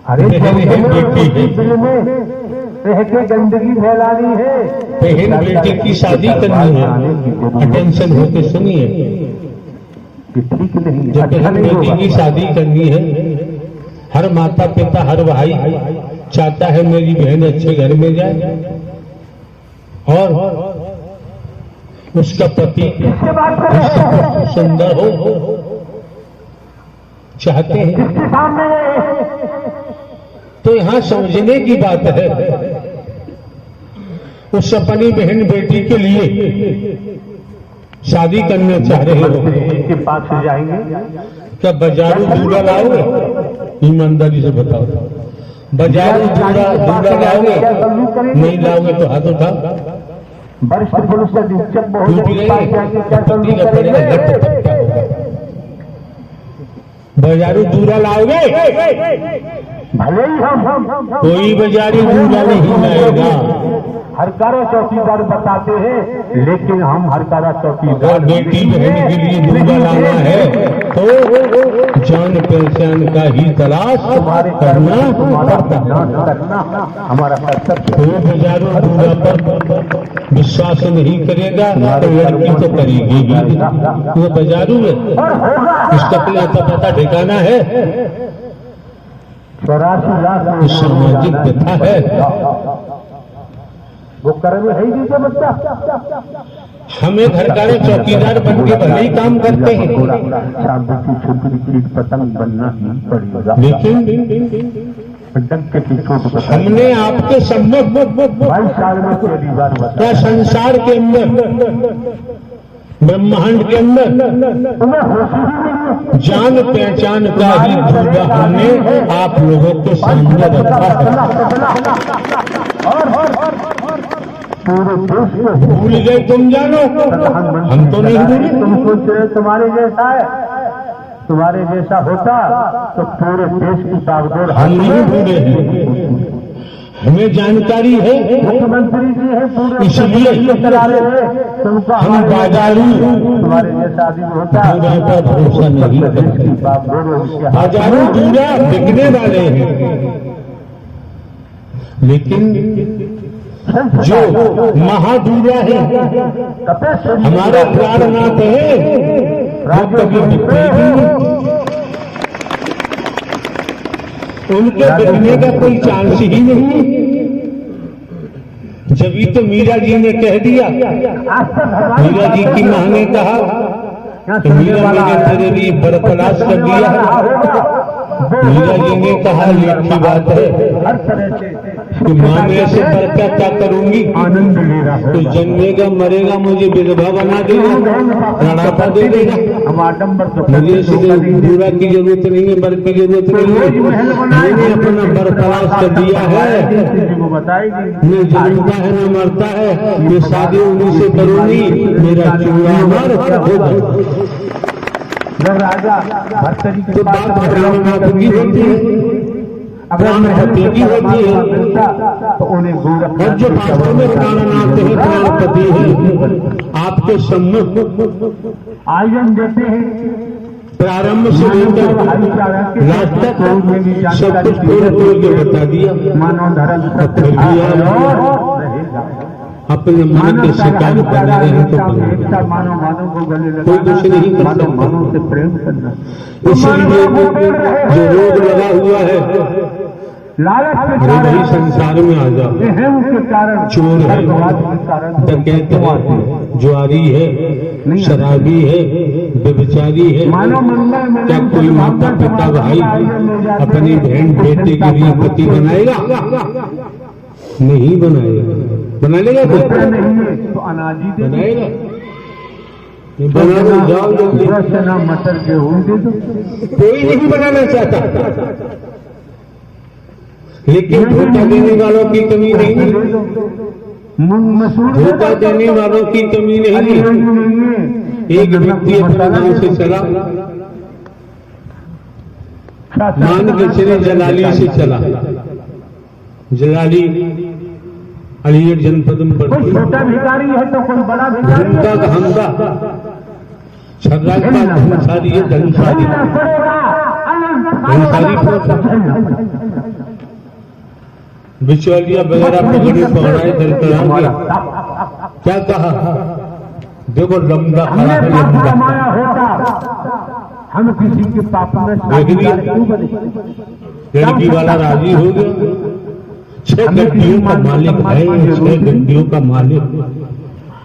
अरे बहन है, बेटी है, दिल में रह के गंदगी फैलानी है, बहन बेटी की शादी करनी है, अटेंशन होके सुनिए, कि ठीक नहीं, जब बहन बेटी की शादी करनी है, हर माता पिता, हर भाई चाहता है मेरी बहन अच्छे घर में जाए और उसका पति सुंदर हो, चाहते हैं। तो यहां समझने की बात है, उस अपनी बहन बेटी के लिए शादी करने चाह रहे हो, के पास से जाएंगे, क्या बाजारू दूल्हा लाओगे? ईमानदारी से बताओ, बाजारू दूल्हा लाओगे? नहीं लाओगे तो हाथ उठाओ। वरिष्ठ पुलिस अधीक्षक टूट गए, पति का पड़ेगा घट। बाजारू दूल्हा लाओगे? भले ही हम कोई बाजारू दूल्हा नहीं लाएगा। हरकारा चौकीदार बताते हैं, लेकिन हम हरकारा चौकीदार, और बेटी बहन के लिए दूल्हा लाना है तो जान पहचान का ही तलाश करना पड़ता है। हमारा कर्तव्य। तो बाजारू दूल्हा पर विश्वास नहीं करेगा तो लड़की तो करेगी ही, वो बाजारू है, इसका कोई आता पता ठिकाना है, 84 लाख सामाजिक व्यथा है। वो कर्म है ही दीजिए बच्चा, हमें घर का चौकीदार बन के भले ही काम करते हैं, शादी की छुपरी कीट पतंग बनना ही पड़ेगा, लेकिन डंके की चोट हमने आपके सम्मुख 22 साल में पहली बार क्या संसार के अंदर, ब्रह्मांड के अंदर जान पहचान का ही दूल्हा हमने आप लोगों के सामने रखा है। पूरे देश को भूल गए तुम जानो, हम तो नहीं भूले। तुम सोच रहे तुम्हारे जैसा है, तुम्हारे जैसा होता तो पूरे देश की बागडोर हम नहीं भूले हैं, हमें जानकारी है, मुख्यमंत्री जी है, पूरे इसलिए करा रहे हैं तुमको, हम बाजारू तुम्हारे जैसा आदमी होता दूल्हा पर भरोसा नहीं देश की करते। बागडोर बाजारू दूल्हा बिकने वाले हैं, लेकिन जो महादूल्हा है, हमारे प्राणनाथ है, वो कभी बिकेगी नहीं, उनके बिकने का कोई चांस ही नहीं। जब तो मीरा जी ने कह दिया, मीरा जी की मां ने कहा तो मीरा जी ने तेरे लिए बरतलाश कर दिया। मीरा जी ने कहा लीठी बात है कि मां में ऐसे बरका क्या करूंगी, आनंद ले रहा है, तो जन्मेगा मरेगा मुझे विधवा बना देगा, रणापा दे देगा, हम आडम्बर तो मुझे इसलिए बुरा की जरूरत नहीं है, बर की जरूरत नहीं है, मैंने अपना बरतलाश कर दिया है, वो बताएगी न जन्मता है न मरता है, ये शादी उन्हीं से करूंगी, मेरा चूड़ा मर होगा। राजा भर्तरी तो बात प्राणनाथ की होती है, प्राणपति की होती है, तो उन्हें गोरख और जो वास्तव में प्राणनाथ है, प्राणपति है, आपके आपके सम्मुख आयोजन देते हैं। प्रारंभ से लेकर लास्ट तक सब कुछ खोल के बता दिया। मानव धर्म फिर भी आप अपने मन के शिकार बने रहे तो बने। मानव को गले कोई कुछ नहीं कर सकता। मानव से प्रेम करना, इसलिए जो रोग लगा हुआ है, लालच के अरे भाई संसार में आ जाओ। के कारण, चोर है, डकैत है, जुआरी है, शराबी है, व्यभिचारी है। क्या कोई माता पिता भाई अपनी बहन बेटे के लिए पति बनाएगा? नहीं बनाएगा। बना लेगा कोई? तो अनाजी बनाएगा? बना दो, जाओ जल्दी। मटर के होंगे तो कोई नहीं बनाना चाहता, लेकिन धोखा देने वालों की कमी नहीं है। धोखा देने वालों की कमी नहीं है। एक व्यक्ति अपने गांव से चला, मान के चले जलाली से चला। जलाली अलीगढ़ जनपद में पड़ती। छोटा भिखारी है तो कोई बड़ा भिखारी घंटा घंटा छर्राता धनसारी है, धनसारी बिचौलिया वगैरह पकड़े पकड़ाए दरकरार क्या कहा? देखो लंबा खड़ा है, लंबा। हम किसी के पाप में देख लिया, लड़की वाला राजी हो गया। 6 गड्डियों का मालिक है, 6 गड्डियों का मालिक।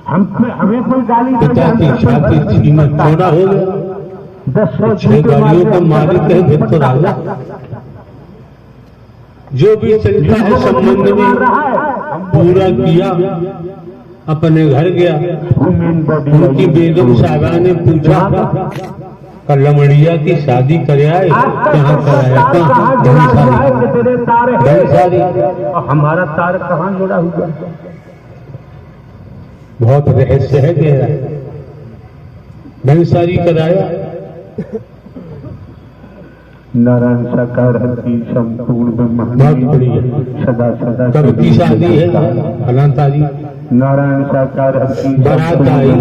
हमें कोई गाली पिता की छाती सीना चौड़ा हो गया। 6 गाड़ियों का मालिक है, फिर तो राजा। जो भी चलता है संबंध में पूरा किया, अपने घर गया। उनकी बेगम साहबा ने पूछा, लमड़िया की शादी करे आए? कहाँ कराया? कहाँ? धनसारी। हमारा तार कहाँ जुड़ा हुआ? बहुत रहस्य है गहरा। धनसारी कराया। नारायण साकार की संपूर्ण बहुत बढ़िया। सदा सदा कब की शादी है? फलां तारीख। नारायण साकार की बारात आई,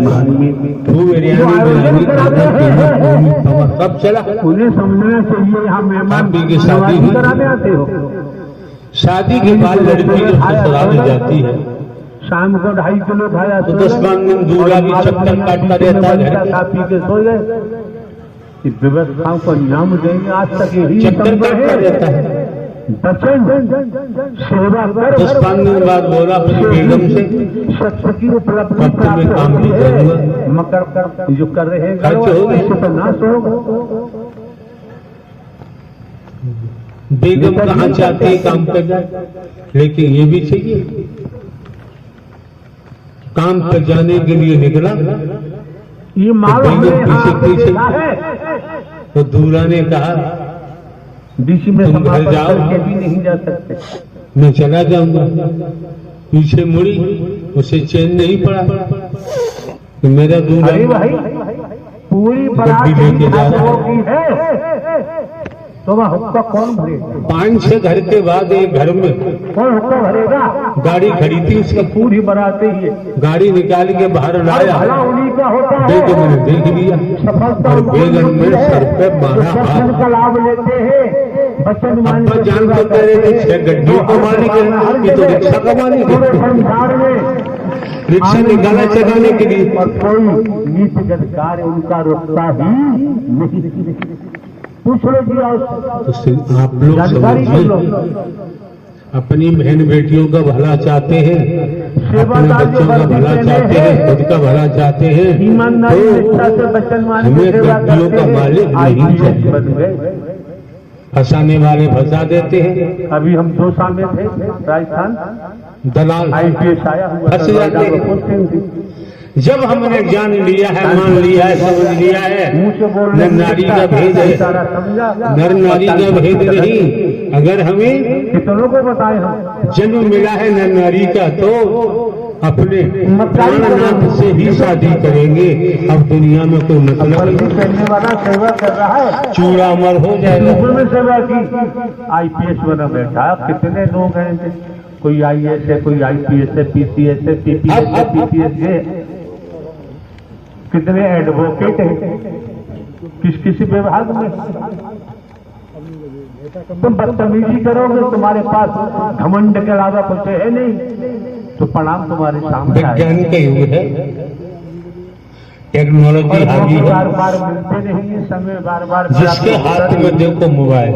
खूब बिरयानी बिरयानी खाना पीना पूरी खबर सब चला। उन्हें समझना चाहिए हम मेहमान की शादी हुई। कराने आते हो। शादी के बाद लड़की जब ससुराल जाती है शाम को 2.5 किलो खाया तो 10-12 दिन दूल्हा भी चक्कर काटता रहता है घर खा पी के सो गए। इस व्यवस्थाओं को अंजाम देंगे, आज तक यही चक्कर काटता रहता है। बचन सेवा कर 10-15 दिन बाद बोला अपनी बेगम से, सत्य की उपलब्धि अब तुम्हें काम भी करूंगा। मकर कर जो कर रहे हैं खर्च होगा, इससे तो नाश होगा। बेगम कहाँ चाहती है काम कर जाए, लेकिन ये भी चाहिए। काम पर जाने के लिए निकला, ये माल पीछे तो दूल्हा ने कहा, डीसी में तुम घर जाओ, भी नहीं जा सकते। मैं चला जाऊंगा। पीछे मुड़ी, उसे चैन नहीं पड़ा कि मेरा दूल्हा पूरी गड्डी लेके जा रहा है। तो वह हुक्का कौन भरेगा? 5-6 घर के बाद एक घर में कौन हुक्का भरेगा? गाड़ी खड़ी थी, उसका पूरी बनाते ही गाड़ी निकाल के बाहर लाया। उन्हीं का होता है। बेगम ने देख लिया और बेगम ने सर पे मारा हाथ। का लाभ लेते हैं बचन अब्बा जान तो कह रहे थे 6 गड्डियों का मालिक है, ये तो रिक्शा का मालिक है। संसार में रिक्शा निकाला चलाने के लिए, और कोई नीतिगत कार्य उनका रुकता ही नहीं। पूछ लो जी तो आप लोग समझिए, अपनी बहन बेटियों का भला चाहते हैं, अपने बच्चों का भला चाहते हैं, खुद का भला चाहते हैं, तो हमें गड्डियों का मालिक नहीं चाहिए। फंसाने वाले फंसा देते हैं। अभी हम 2 साल में थे राजस्थान, दलाल IPS आया फंस जाते हैं। जब हमने जान लिया है, मान लिया है, समझ लिया है, न नारी का भेद है, नर नारी का भेद नहीं। अगर हमें कितनों को बताए हम जन्म मिला है नर नारी का, तो अपने प्राणनाथ से ही शादी करेंगे। अब दुनिया में कोई मतलब नहीं। करने वाला सेवा कर रहा है, चूड़ा अमर हो जाएगा। में सेवा की, IPS बना बैठा। कितने लोग हैं, कोई IAS है, कोई IPS है, PCS है, PPS है, PPS है। कितने एडवोकेट हैं किस किसी विभाग में। तुम बदतमीजी करोगे, तुम्हारे पास घमंड के अलावा कुछ है नहीं, तो प्रणाम तुम्हारे सामने विज्ञान का युग है, टेक्नोलॉजी हावी है। बार बार मिलते नहीं, समय बार बार जिसके हाथ में देखो मोबाइल,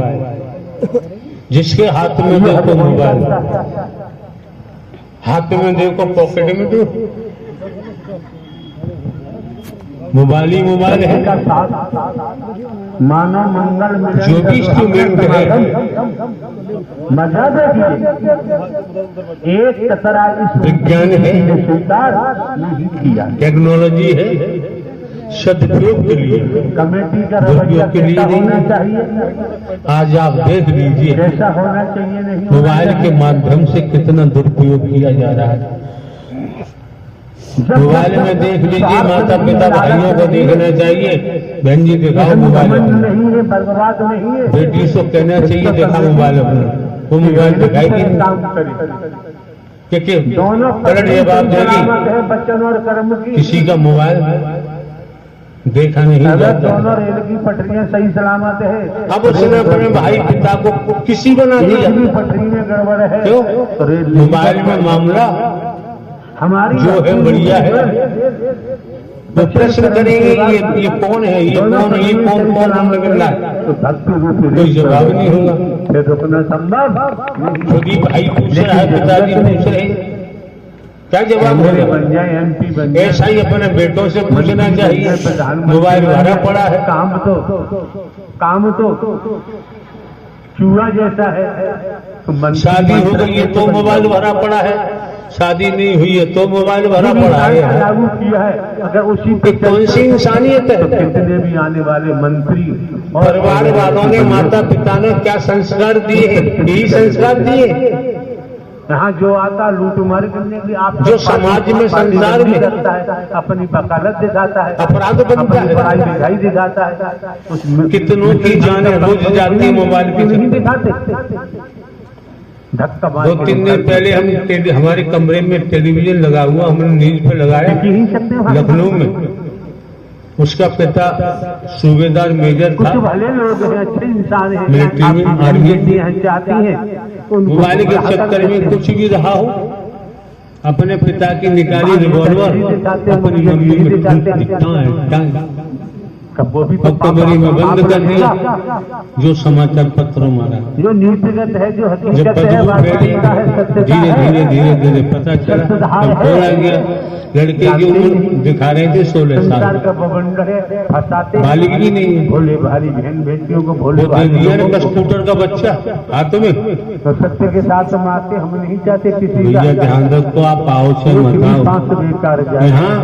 जिसके हाथ में देखो मोबाइल, हाथ में देखो पॉकेट में देखो मोबाइल ही मोबाइल है। मानव मंगल में जो भी इंस्ट्रूमेंट है, मजा देखिए, एक कतरा इस विज्ञान है, स्वीकार नहीं किया। टेक्नोलॉजी है, सदुपयोग के लिए, कमेटी का दुरुपयोग रवैया के लिए कैसा होना नहीं। चाहिए, आज आप देख लीजिए कैसा होना चाहिए, नहीं होना मोबाइल के चाहिए। माध्यम से कितना दुरुपयोग किया जा रहा है। मोबाइल में देख लीजिए, माता पिता भाइयों को देखना चाहिए, बहन जी दिखाओ मोबाइल घमंड अपना, नहीं है, बर्बाद नहीं है, बेटी से कहना चाहिए देखा मोबाइल अपना, वो मोबाइल दिखाएगी नहीं। काम करे। क्योंकि दोनों पलट जवाब सलामत देगी, है बच्चन और कर्म की। किसी का मोबाइल देखा नहीं अगर जाता। दोनों रेल की पटरियां सही सलामत है, अब उसने अपने भाई पिता को किसी बना दिया, एक भी पटरी में गड़बड़ है, क्यों? तो रेल मोबाइल में मामला हमारी जो है बढ़िया है। तो प्रश्न करेंगे ये कौन है, ये कौन है, ये कौन नाम लग रहा है, तो भक्ति रूप कोई जवाब नहीं होगा। फिर रुकना संभव। खुद ही भाई पूछ रहा है, पिताजी पूछ रहे हैं, क्या जवाब मेरे होगा? बन जाए MP बन जाए, ऐसा ही अपने बेटों से पूछना चाहिए। मोबाइल भरा पड़ा है, काम तो चूहा जैसा है। तो मंत्री शादी हो गई है तो मोबाइल भरा पड़ा है, शादी नहीं हुई है तो मोबाइल भरा पड़ा है। लागू किया है, अगर उसी पे कौन सी इंसानियत है? कितने भी आने वाले मंत्री और परिवार वालों ने, माता पिता ने क्या संस्कार दिए हैं, यही संस्कार दिए यहाँ जो आता लूट मार करने के लिए, आप जो समाज में, संसार में करता है, अपनी वकालत दिखाता है, अपराध बनता अपनी है। पढ़ाई लिखाई दिखाता है, उसमें कितनों की जाने रोज जाती है मोबाइल के नहीं चक्कर। दिखाते। धक्का मार 2-3 दिन पहले हमारे कमरे में टेलीविजन लगा हुआ, हमने न्यूज पे लगाया ही सकते हैं। लखनऊ में। उसका पिता सूबेदार मेजर कुछ था, भले लोग हैं, अच्छे इंसान हैं, मिलिट्री में, आपकी आर्मी बेटी हैं, चाहती हैं, उनको मोबाइल के बुलाकर चक्कर में कुछ भी रहा हो, अपने पिता की निकाली रिवॉल्वर अपनी मम्मी में दिखता कब वो भी तो कमरे में बंद कर दिया। जो समाचार पत्रों मारा, जो नीतिगत है, जो जब हकीकत है, बदबू फैली, वास्तविकता है, सत्यता धीरे है, धीरे धीरे धीरे पता चला, अब थोड़ा गया। लड़के की उम्र दिखा रहे थे 16 संसार साल, का बवंडर है, फंसाते बालिग भी नहीं है। भोले भाली बहन बेटियों को, भोले वो दे भाली दिया लोगों ना को। स्कूटर का बच्चा हाथ में। तो सत्य के साथ मारते, हम नहीं चाहते किसी का भैया ध्यान रखो, आप आओ से मत सांस आओ। बेकार जाए। यहाँ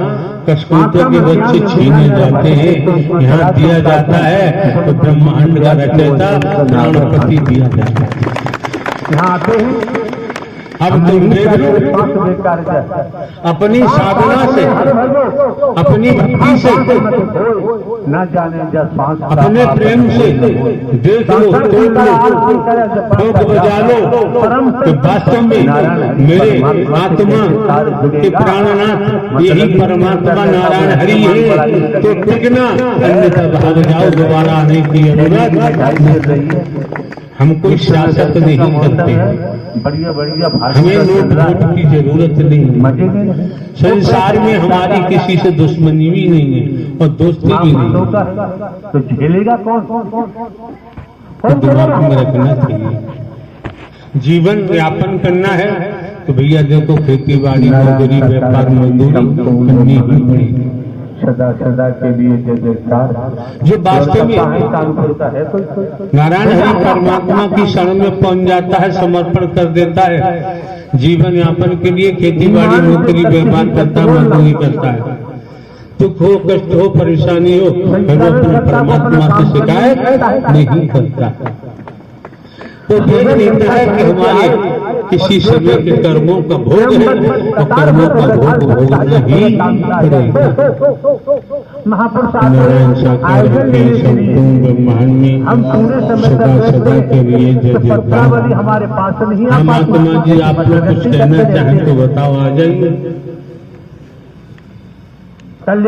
कस्कूटर के बच्चे छीने जाते हैं, यहाँ दिया जाता है तो ब्रह्मांड का रचयिता प्राणपति दिया जाता है। यहाँ आते हैं, अब तुम देख लो, सांस बेकार जाए। अपनी साधना से, अपनी भक्ति से, न जाने जा सांस अपने प्रेम से देख लो, तोड़ लो, ठोक बजा लो कि वास्तव में मेरे आत्मा के प्राणनाथ यही परमात्मा नारायण हरि है। तो टिकना, अन्यथा भाग जाओ, दोबारा आने की जरूरत। हम कोई सियासत नहीं करते, बढ़िया बढ़िया हमें नोट वोट की जरूरत नहीं है। मजे में संसार में हमारी किसी से दुश्मनी भी नहीं है और दोस्ती भी नहीं है, तो झेलेगा कौन? तो दिमाग में रखना चाहिए। जीवन यापन करना है तो भैया देखो, खेती बाड़ी, नौकरी, व्यापार, मजदूरी करनी ही पड़ेगी। सदा सदा के लिए जय जयकार। जो वास्तव में कानपुर का है कोई नारायण हरि परमात्मा की शरण में पहुंच जाता है, समर्पण कर देता है, जीवन यापन के लिए खेती बाड़ी, नौकरी, व्यापार करता है, मजदूरी करता है, दुख हो, कष्ट हो, परेशानी हो, फिर वो अपने परमात्मा से शिकायत नहीं करता। तो देख लेता है कि हमारे किसी समय के कर्मों का भोग है और कर्मों का भोग भोगना ही पड़ेगा। महापुरुष नारायण साकार के संपूर्ण ब्रह्मांड में सदा सदा के लिए जय जयकार। हमारे पास नहीं हम आत्मा जी, आप लोग कुछ कहना चाहें तो बताओ, आ जाइए। कल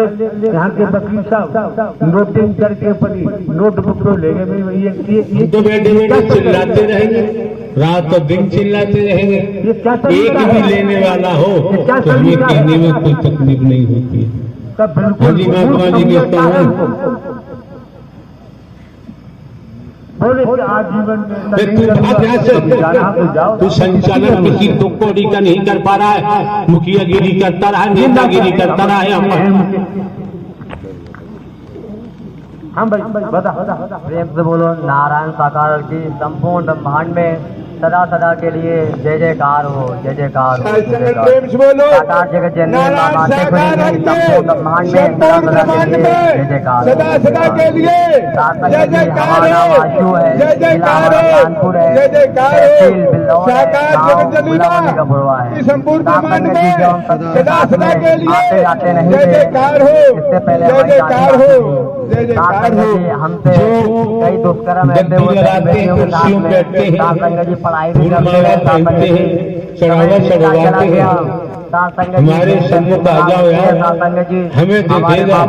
यहाँ के वकील साहब नोटिंग करके पड़ी नोटबुक तो ले गए भाई ये तो बैठे बैठे चिल्लाते रहेंगे, रात और दिन चिल्लाते रहेंगे। एक भी लेने वाला हो तो हमें कहने में कोई तकलीफ नहीं होती है। हाँ जी, महात्मा जी कहता हूँ आजीवन तू संचालन किसी दुख को का नहीं कर पा रहा है, मुखियागिरी करता रहा है, नेतागिरी करता रहा है। हम भाई बता प्रेम से बोलो नारायण साकार की संपूर्ण ब्रह्मांड में सदा सदा के लिए जय जयकार हो, जय जयकार हो, जय जयकार। साकार जगत जननी माता त्रिपुरी संपूर्ण ब्रह्मांड में सदा सदा के लिए जय जयकार, सदा सदा के लिए जय जयकार हो, जय जयकार हो, जय जयकार हो। साकार जगत जननी माता संपूर्ण ब्रह्मांड में सदा सदा के लिए जय जयकार हो, जय जयकार हो, जय जयकार हो। हमसे कई दुष्कर्म ऐसे होते हैं, पढ़ाई भी करते हैं, चढ़ावा चढ़वाते हैं, हमारे सम्मुख आ जाओ यार, हमें देखेगा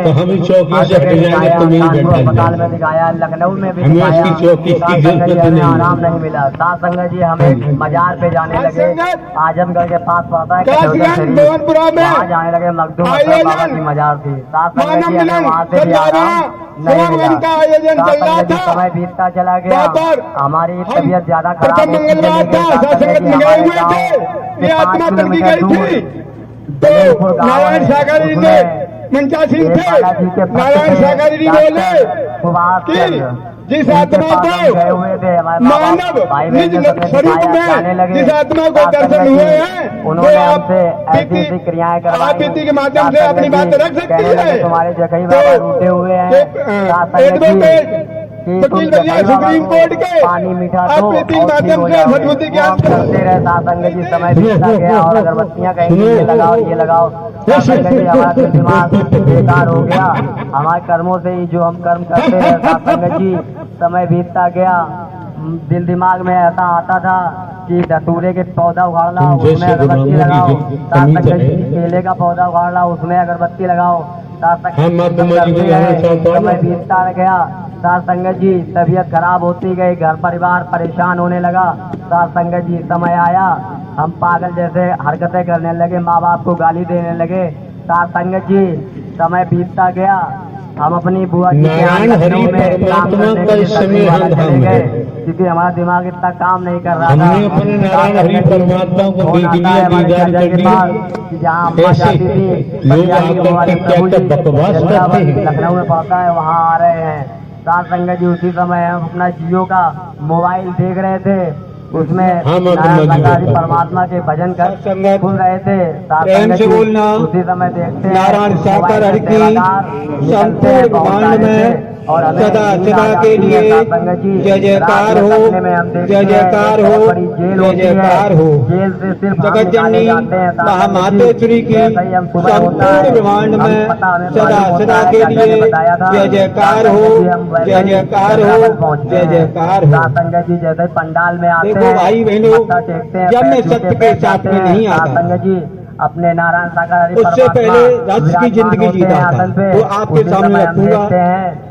तो हम चौकी से हट जाएंगे, तुम्हें अस्पताल में दिखाया, लखनऊ में भी हमें उसकी चौकी की जरूरत नहीं, आराम नहीं मिला। सात संगत जी हमें मजार पे जाने लगे, आजमगढ़ के पास पड़ता है, वहाँ जाने लगे, मखदूम बाबा की मजार थी। सात संगत जी हमें वहाँ से भी आराम नहीं मिला। समय बीतता चला गया, हमारी तबीयत ज्यादा खराब तो नारायण सागर जी ने मंचासीन थे, नारायण सागर जी बोले कि जिस आत्मा को मानव निज स्वरूप में जिस आत्मा को दर्शन हुए हैं वो आप बीती के माध्यम से अपनी बात रख सकती है। तुम्हारे जगह बाबा रूठे हुए हैं, एडवोकेट वकील भैया सुप्रीम कोर्ट के पानी मीठा आप बीती के माध्यम से सदबुद्धि ज्ञान करते रहे। सासंग जी समय बीतता गया और अगरबत्तियां कहीं ये लगाओ ये लगाओ, सासंग जी हमारा दिमाग बेकार हो गया, हमारे कर्मों से ही जो हम कर्म करते रहे। सासंग जी समय बीतता गया, दिल दिमाग में ऐसा आता था कि धतूरे के पौधा उखाड़ना उसमें अगरबत्ती लगाओ, सासंग जी केले का पौधा उखाड़ना उसमें अगरबत्ती लगाओ। समय बीतता गया, सार संगत जी तबीयत खराब होती गई, घर परिवार परेशान होने लगा। सार संगत जी समय आया, हम पागल जैसे हरकतें करने लगे, माँ बाप को गाली देने लगे। सार संगत जी समय बीतता गया, हम अपनी बुआ जी के यहाँ लखनऊ में काम करने के लिए चले गए, क्योंकि हमारा दिमाग इतना काम नहीं कर रहा था। हमने अपने नारायण हरि परमात्मा को देख लिया, दीदार कर लिया। जहाँ अम्मा जाती थी लखनऊ में पड़ता है, वहाँ आ रहे हैं। सात संगत जी उसी समय हम अपना जियो का मोबाइल देख रहे थे, उसमें नारायण परमात्मा के भजन कर सुन रहे थे। प्रेम से बोलना, उसी समय देखते हैं नारायण साकार हरि की संपूर्ण ब्रह्मांड में और सदा सदा के लिए जय जयकार हो, जय जयकार हो, जय जयकार हो। जेल से सिर्फ जगत जननी महामातेश्वरी की संपूर्ण ब्रह्मांड में सदा सदा के लिए जय जयकार हो, जय जयकार हो, जय जयकार हो। संगत जी जैसे पंडाल में आते देखो भाई बहनों, जब मैं सत्य के साथ में नहीं आता, संगत जी अपने नारायण सागर उससे पहले राज की जिंदगी जीता था, वो आपके सामने रखूंगा।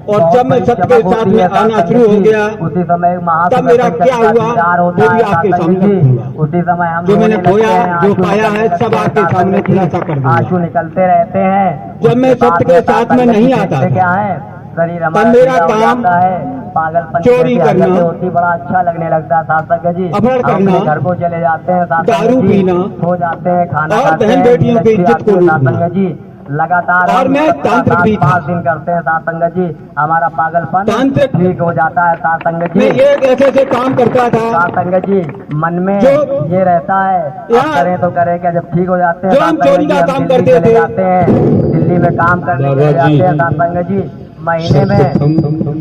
और जब मैं सत्य के साथ में आना शुरू हो गया, उसी समय तब मेरा क्या हुआ वो भी आपके सामने रखूंगा। उसी समय हम जो मैंने खोया जो पाया है सब आपके सामने खुलासा कर दूंगा। आंसू निकलते रहते हैं जब मैं सत्य के साथ में नहीं आता, क्या है शरीर तब मेरा काम है पागलपन चोरी करना होती, बड़ा अच्छा लगने लगता है। सासक जी अपहरण करना, घर को चले जाते हैं, दारू पीना, हो जाते हैं, खाना और बहन बेटियों की इज्जत को लूटना जी लगातार। और मैं तांत्रिक भी 5 दिन करते हैं सासंगत जी, हमारा पागलपन तांत्रिक ठीक हो जाता है। सासंगत जी ये ऐसे ऐसे काम करता था, सासंगत जी मन में जो ये रहता है करें तो करें क्या, जब ठीक हो जाते हैं जो हम चोरी का काम करते थे, जाते हैं दिल्ली में काम करने के लिए जाते हैं। सासंगत जी महीने में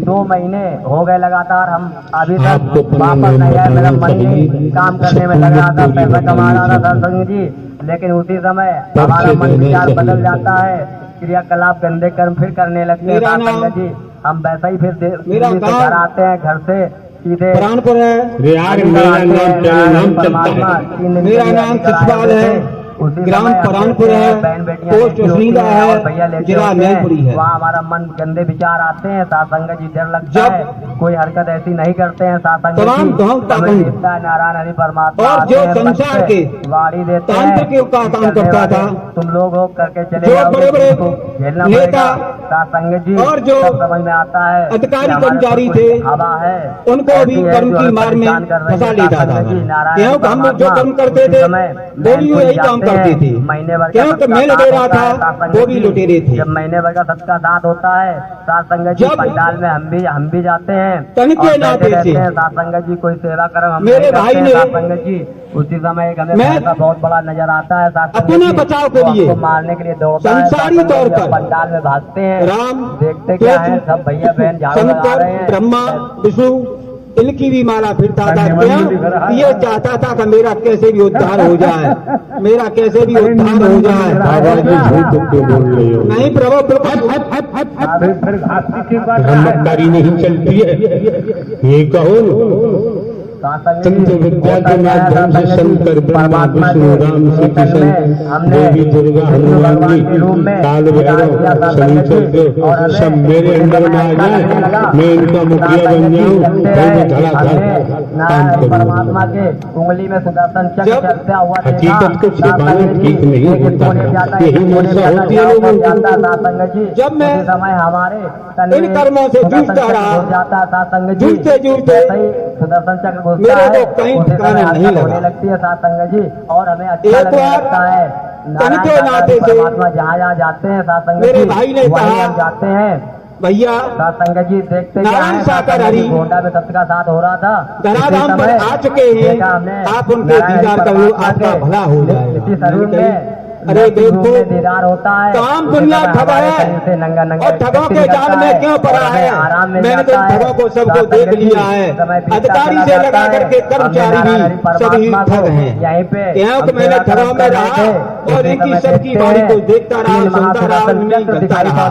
2 महीने हो गए लगातार, हम अभी तक वापस नहीं आए। मेरा मन ही काम करने में लग रहा था, पैसा कमा रहा था सासंग जी, लेकिन उसी समय हमारा मन विचार बदल जाता है, क्रियाकलाप गंदे कर्म फिर करने लगते हैं। सासंग जी हम वैसा ही फिर घर आते हैं, घर से सीधे प्राणपुर है, मेरा नाम मेरा नाम सतपाल है, उसी ग्राम समय परानपुर है, बहन बेटियां पोस्ट लेती होती उसीला हैं है, और भैया लेते जिला होते हैं। मैनपुरी है। वहाँ हमारा मन गंदे विचार आते हैं, सासंग जी डर लगता जब है, कोई हरकत ऐसी नहीं करते हैं सासंग तमाम जी। गाँव हमें ताकंद दिखता है नारायण हरि परमात्मा और आते जो हैं, संसार पंच के वाड़ी देते हैं, तांत्रिक का काम चलने करता वाले था, तुम लोग हो करके चले जो जाओगे, बड़े-बड़े इसको झेलना नेता पड़ेगा। सासंग जी और जो सब समझ में आता है कि अधिकारी हमारे कर्मचारी पर थे, कोई हवा है, उनको भी ऐसी है कर्म जो की हमें मार में परेशान कर रही फंसा है। लेता था। सासंग जी नारायण क्योंकि हम लोग जो परमात्मा कर्म करते उसी थे समय वो भी मैनपुरी यही काम जाते करते हैं। थे, महीने भर का क्योंकि सबका मैं साथ लुटेरा होता था, है सासंग वो भी जी। लुटेरे थे। जब महीने भर का सबका साथ होता है सासंग जी, जब पंडाल में हम भी जाते हैं तन के और नाते बैठे रहते से हैं सासंग जी। कोई सेवा कर्म हम मेरे नहीं भाई करते ने हैं सासंग जी। उसी समय एक हमें मैं भैंसा बहुत बड़ा नजर आता है सासंग अपने जी, बचाव के वो लिए हमको मारने के लिए दौड़ता है संसारी सासंग तौर जी। पर हम पंडाल में भागते हैं, राम, देखते क्या है कृष्ण, सब भैया बहन झाड़ू लगा शंकर, रहे हैं। ब्रह्मा, विष्णु इनकी भी माला फिरता था। क्यों? ये चाहता था कि मेरा कैसे भी उद्धार हो जाए, मेरा कैसे भी उद्धार हो जाए। बाबा जी झूठ क्यों बोल रहे हो? नहीं प्रभु प्रभु फिर घासी की बात ब्रह्मचारी नहीं चलती है, ये कहो सासंग तंत्र विद्या के माध्यम से शंकर, ब्रह्मा, विष्णु, राम, श्री कृष्ण, देवी दुर्गा, हनुमान जी, काल भैरव, शनिचर सब मेरे अंडर में आ जाए, मैं इनका मुखिया बन जाऊं, फिर मैं धड़ाधड़ काम करूं। परमात्मा के उंगली में सुदर्शन चक्र जब चलता हुआ हकीकत को छिपाना ठीक नहीं होता, यही मनसा होती है लोगों की। सासंग जी जब मैं उसी समय हमारे इन कर्मों से जूझता रहा, जाता सासंग जी, जूझते जूझते सुदर्शन चक्र घुसता मेरे है, को कहीं उसी ठिकाना समय नहीं हरकत लगा। होने लगती है सासंग जी, और हमें अच्छा एक लगने बार लगता है। तन के नाते से परमात्मा जहाँ जहाँ जाते हैं सासंग मेरे जी, भाई ने वहीं कहा, हम जाते हैं भैया सासंग जी। देखते क्या नारायण है साकर हरि गोंडा में सबका साथ हो रहा था, धराधाम इसी पर समय आ चुके हैं, देखा हमने आप उनके नारायण दीदार कर लो, परमात्मा आपका के भला हो जाएगा। इसी शरीर में अरे देखो, दीदार होता है, तमाम उसी दुनिया समय ठगा हमारे है शरीर से नंगा नंगा और ठगों के जाल में क्यों पड़ा है? मैंने तो ठगों को सबको देख लिया है, अधिकारी से लगा करके कर्मचारी भी सभी ठग हैं। यहीं पे क्योंकि मैंने ठगों में रहा और इनकी सबकी बारी को देखता रहा, सुनता रहा, उनमें करता रहा।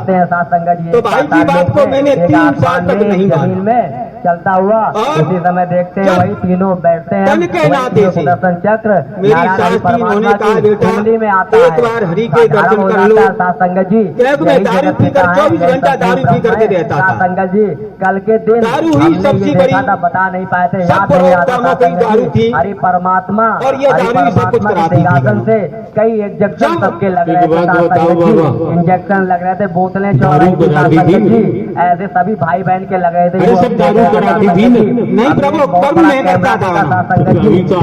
तो भाई की बात को मैंने 3 साल तक नहीं जमीन माना। में चलता हुआ और उसी समय देखते हैं जब वही तीनों बैठते हैं, तन के नाते से सुदर्शन चक्र मेरी नारायण सास थी, परमात्मा उन्होंने कहा, की बेटा, उंगली में आता एक है, बार हरि के दर्शन साधारण हो कर लो। जाता है सासंग जी। क्योंकि मैं यही दारू जगत पीकर का है, 24 यही घंटा सब दारू कुछ पी करके है। रहता था। सासंग जी कल के दिन दारू ही हमने सबसे ये बड़ी, देखा था, बता नहीं पाए थे, सब याद नहीं आता कामों की सासंग दारू जी। थी हरि परमात्मा और ये हरि दारू ही सब कुछ परमात्मा के कराती थी। सिंहासन से कई इंजेक्शन जब सबके लग एक रहे थे बात बताओ सासंग बाबा, जी, इंजेक्शन लग रहे थे, बोतलें चढ़ दारू रही थी कराती सासंग थी। जी, ऐसे सभी भाई बहन के लग रहे थे। अरे सब दारू कराती थी नहीं प्रभु, कर्म नहीं करता था। अभी तो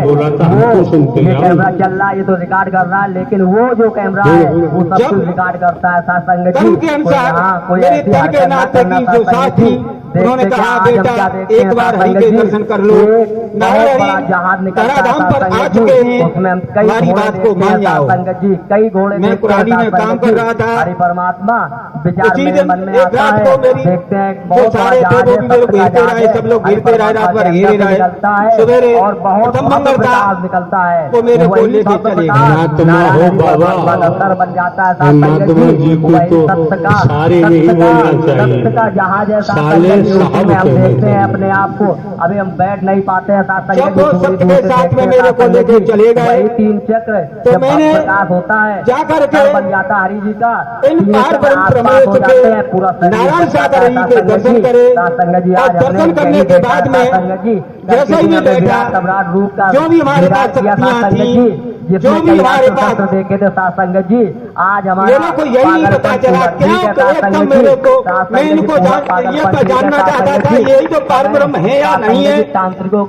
बोला था, हमको सुनते ये जाओ। कैमरा चल रहा है, ये तो रिकॉर्ड कर रहा है, लेकिन वो जो कैमरा है वो सब जब कुछ रिकॉर्ड करता है सासंग जी। कर्म के अनुसार कोई मेरे ऐसी तन के हरकत ना नाते करना की जो सासंग साथ जी। थी, उन्होंने देखते कहा, क्या, आज हम बेटा क्या देखते एक हैं बार हरि सासंग के जी, दर्शन कर लो। एक नारायण बहुत बड़ा हरि जहाज निकलता है धराधाम पर सासंग आ जी, चुके हैं, उसमें हम कई हमारी घोड़े बात को देखते हैं मान जाओ। सासंग जी, कई घोड़े मैं देखते हैं कुरानी में सासंग काम जी। कर रहा था। हरि परमात्मा विचार उसी मेरे दिन मन में एक आता रात है, को मेरी देखते हैं जो बहुत बड़ा सारे थे जहाज वो है, भी मेरे को सबका घेरते जहाज रहे, है, सब लोग हरि घेरते रहे, रात भर परमात्मा घेरे के अंदर से रहे। निकलता है सवेरे और बहुत प्रथम बहुत मंगल था, प्रकाश निकलता है, वो मेरे को वही लेके सत्य चले गए। प्रकाश महात्मा हो नारायण बाबा, परमात्मा का सर बन जाता है महात्मा सासंग जी को वही तो सत्य का सारे नहीं बोलना चाहिए। सत्य का जहाज है साले सासंग जी, साहब उसमें हम कहने देखते हैं चाहिए। अपने आप को। अभी हम बैठ नहीं पाते हैं सासंग जब जी, वो दूरी सत्य दूर के से साथ देखते में हैं मेरे को सासंग लेके जी। चले गए। वही 3 चक्र तो जब मैंने प्रकाश होता है जा करके तब बन जाता है हरि जी का, इन तीनों पार चक्र ब्रह्म आस-पास प्रमेश हो के जाते हैं, पूरा शरीर नारायण बन जाता सागर है जी के सासंग दर्शन जी। करे सासंग जी और आज हमने दर्शन करने यही के देखा बाद है में सासंग जी, जैसे ही मैं बैठा, सम्राट रूप का जो भी हमारे पास विराट किया शक्तियां सासंग थी, जी, जो जिसमें भी कई हमारे अस्त्र पास, शस्त्र देखे थे सासंग जी, आज हमारा मेरे को यही नहीं पता चला क्यों कि एकदम मेरे को, मैं इनको ये जानना चाहता था यही तो पार ब्रह्म है या नहीं है।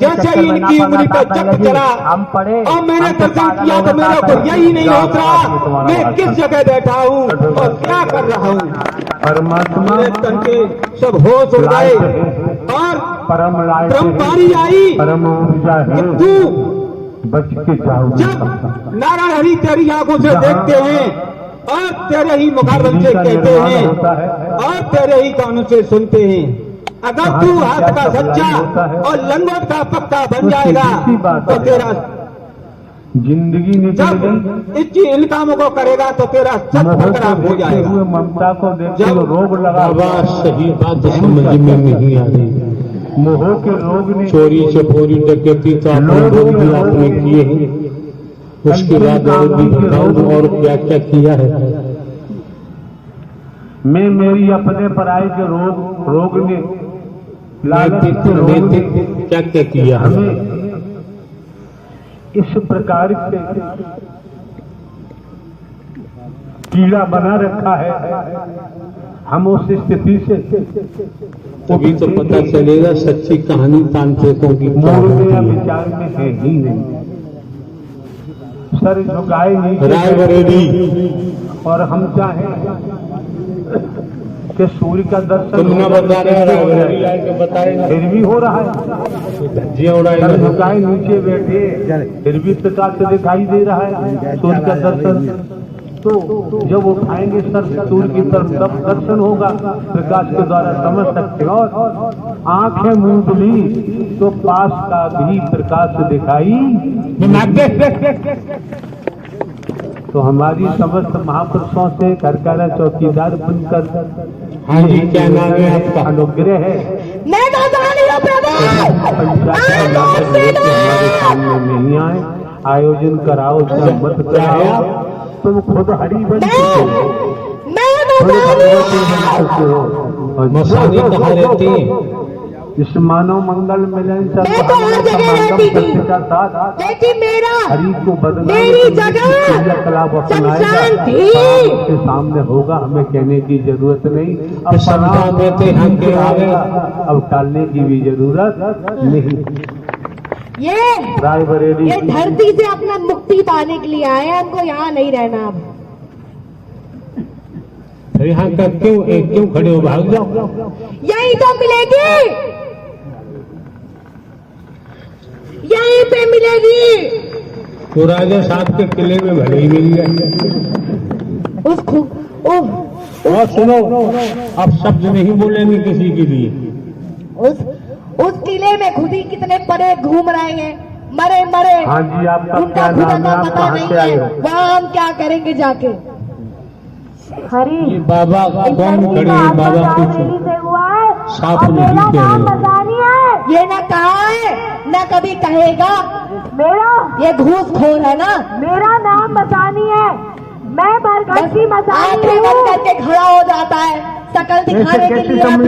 जैसे ही इनकी उंगली का चक्र चला हम पढ़े और मैंने दर्शन किया तो मेरे को यही नहीं होता रहा मैं किस जगह बैठा हूँ और क्या कर रहा हूँ। परमात्मा मेरे तन के सब होश उड़ गए और परम लाए ब्रह्मवाणी आई परम ऊर्जा है, कि तू बच के जाओ। जब नारायण हरि तेरी आंखों से देखते हैं और तेरे ही मुखारबंद से कहते हैं और तेरे ही कानों से सुनते हैं, अगर तू हाथ का सच्चा और लंगोट का पक्का बन जाएगा तो तेरा जिंदगी निकल जब गई, इन कामों को करेगा तो तेरा सब मोह को खराब हो देखते जाएगा। हुए, ममता को देखते जब हुए रोग लगा, सही बात समझ में नहीं आ रही। मोह के रोग ने चोरी चपोरी डकैती तो आपने रोग भी आपने किए हैं, उसके बाद और भी बताओ और क्या क्या किया है। मैं मेरी अपने पराई के रोग ने नैतिक क्या क्या किया है। हमें इस प्रकार से कीड़ा बना रखा है, हम उस स्थिति से तभी तो पता चलेगा सच्ची कहानी तांत्रिकों की क्या मूल होती में या है। विचार में है ही नहीं। सर झुकाए नहीं रायबरेली और हम चाहें कि सूर्य का दर्शन तुम ना बता रहे हो, रायबरेली आके बताएगा फिर भी हो रहा है। धज्जियां सर उड़ाएगा। झुकाए नीचे बैठे फिर भी प्रकाश से दिखाई दे रहा है सूर्य का दर्शन। तो जब उठाएंगे सर सूर्य की तरफ तब दर्शन होगा, प्रकाश के द्वारा समझ सकते हो। और आंखें मूंद ली तो पास का भी प्रकाश दिखाई। तो हमारी समस्त महापुरुषों से घरकारा चौकीदार बनकर हाँ जी, क्या नाम है आपका? अनुग्रह है। मैं तो जानी हूँ प्रभु। हमारे सामने नहीं आए, आयोजन कराओ, मत कराओ, तुम खुद हरी बन चुके हो, मैं तो खुद जानी भगवती बन हूँ। चुके हो। और मसानी कहाँ रहती है? इस मानव मंगल मिलन मैं तो हर जगह रहती थी, का साथ लेकिन मेरा हरि को बदलने मेरी की जगह क्रियाकलाप अपनाएगा। शमशान थी। उसके सामने होगा, हमें कहने की जरूरत नहीं। अब शमशान देते हैं के आगे। अब टालने की भी जरूरत नहीं। ये रायबरेली धरती से अपना मुक्ति पाने के लिए आए हैं, हमको यहाँ नहीं रहना। अब फिर यहाँ का क्यों खड़े हो, भाग जाओ। यही तो मिलेगी, यहीं पे मिलेगी। तो राजा साहब के किले में भले ही मिल जाए। और सुनो, अब शब्द नहीं बोलेंगे किसी के लिए। उस किले में खुद ही कितने बड़े घूम रहे हैं, मरे मरे। हाँ जी, आपका उनका क्या खुदा नाम है? का आप पता कहाँ नहीं से आए है, हो? वहाँ हम क्या करेंगे जाके। ये बाबा कौन खड़े हैं? बाबा कुछ साफ नहीं कह रहे। ये ना कहा है ना कभी कहेगा। ये घूसखोर है ना। मेरा नाम मसानी है, मैं बरगद की मसानी आंखें बंद करके खड़ा हो जाता है, शकल दिखाने के लिए अपनी।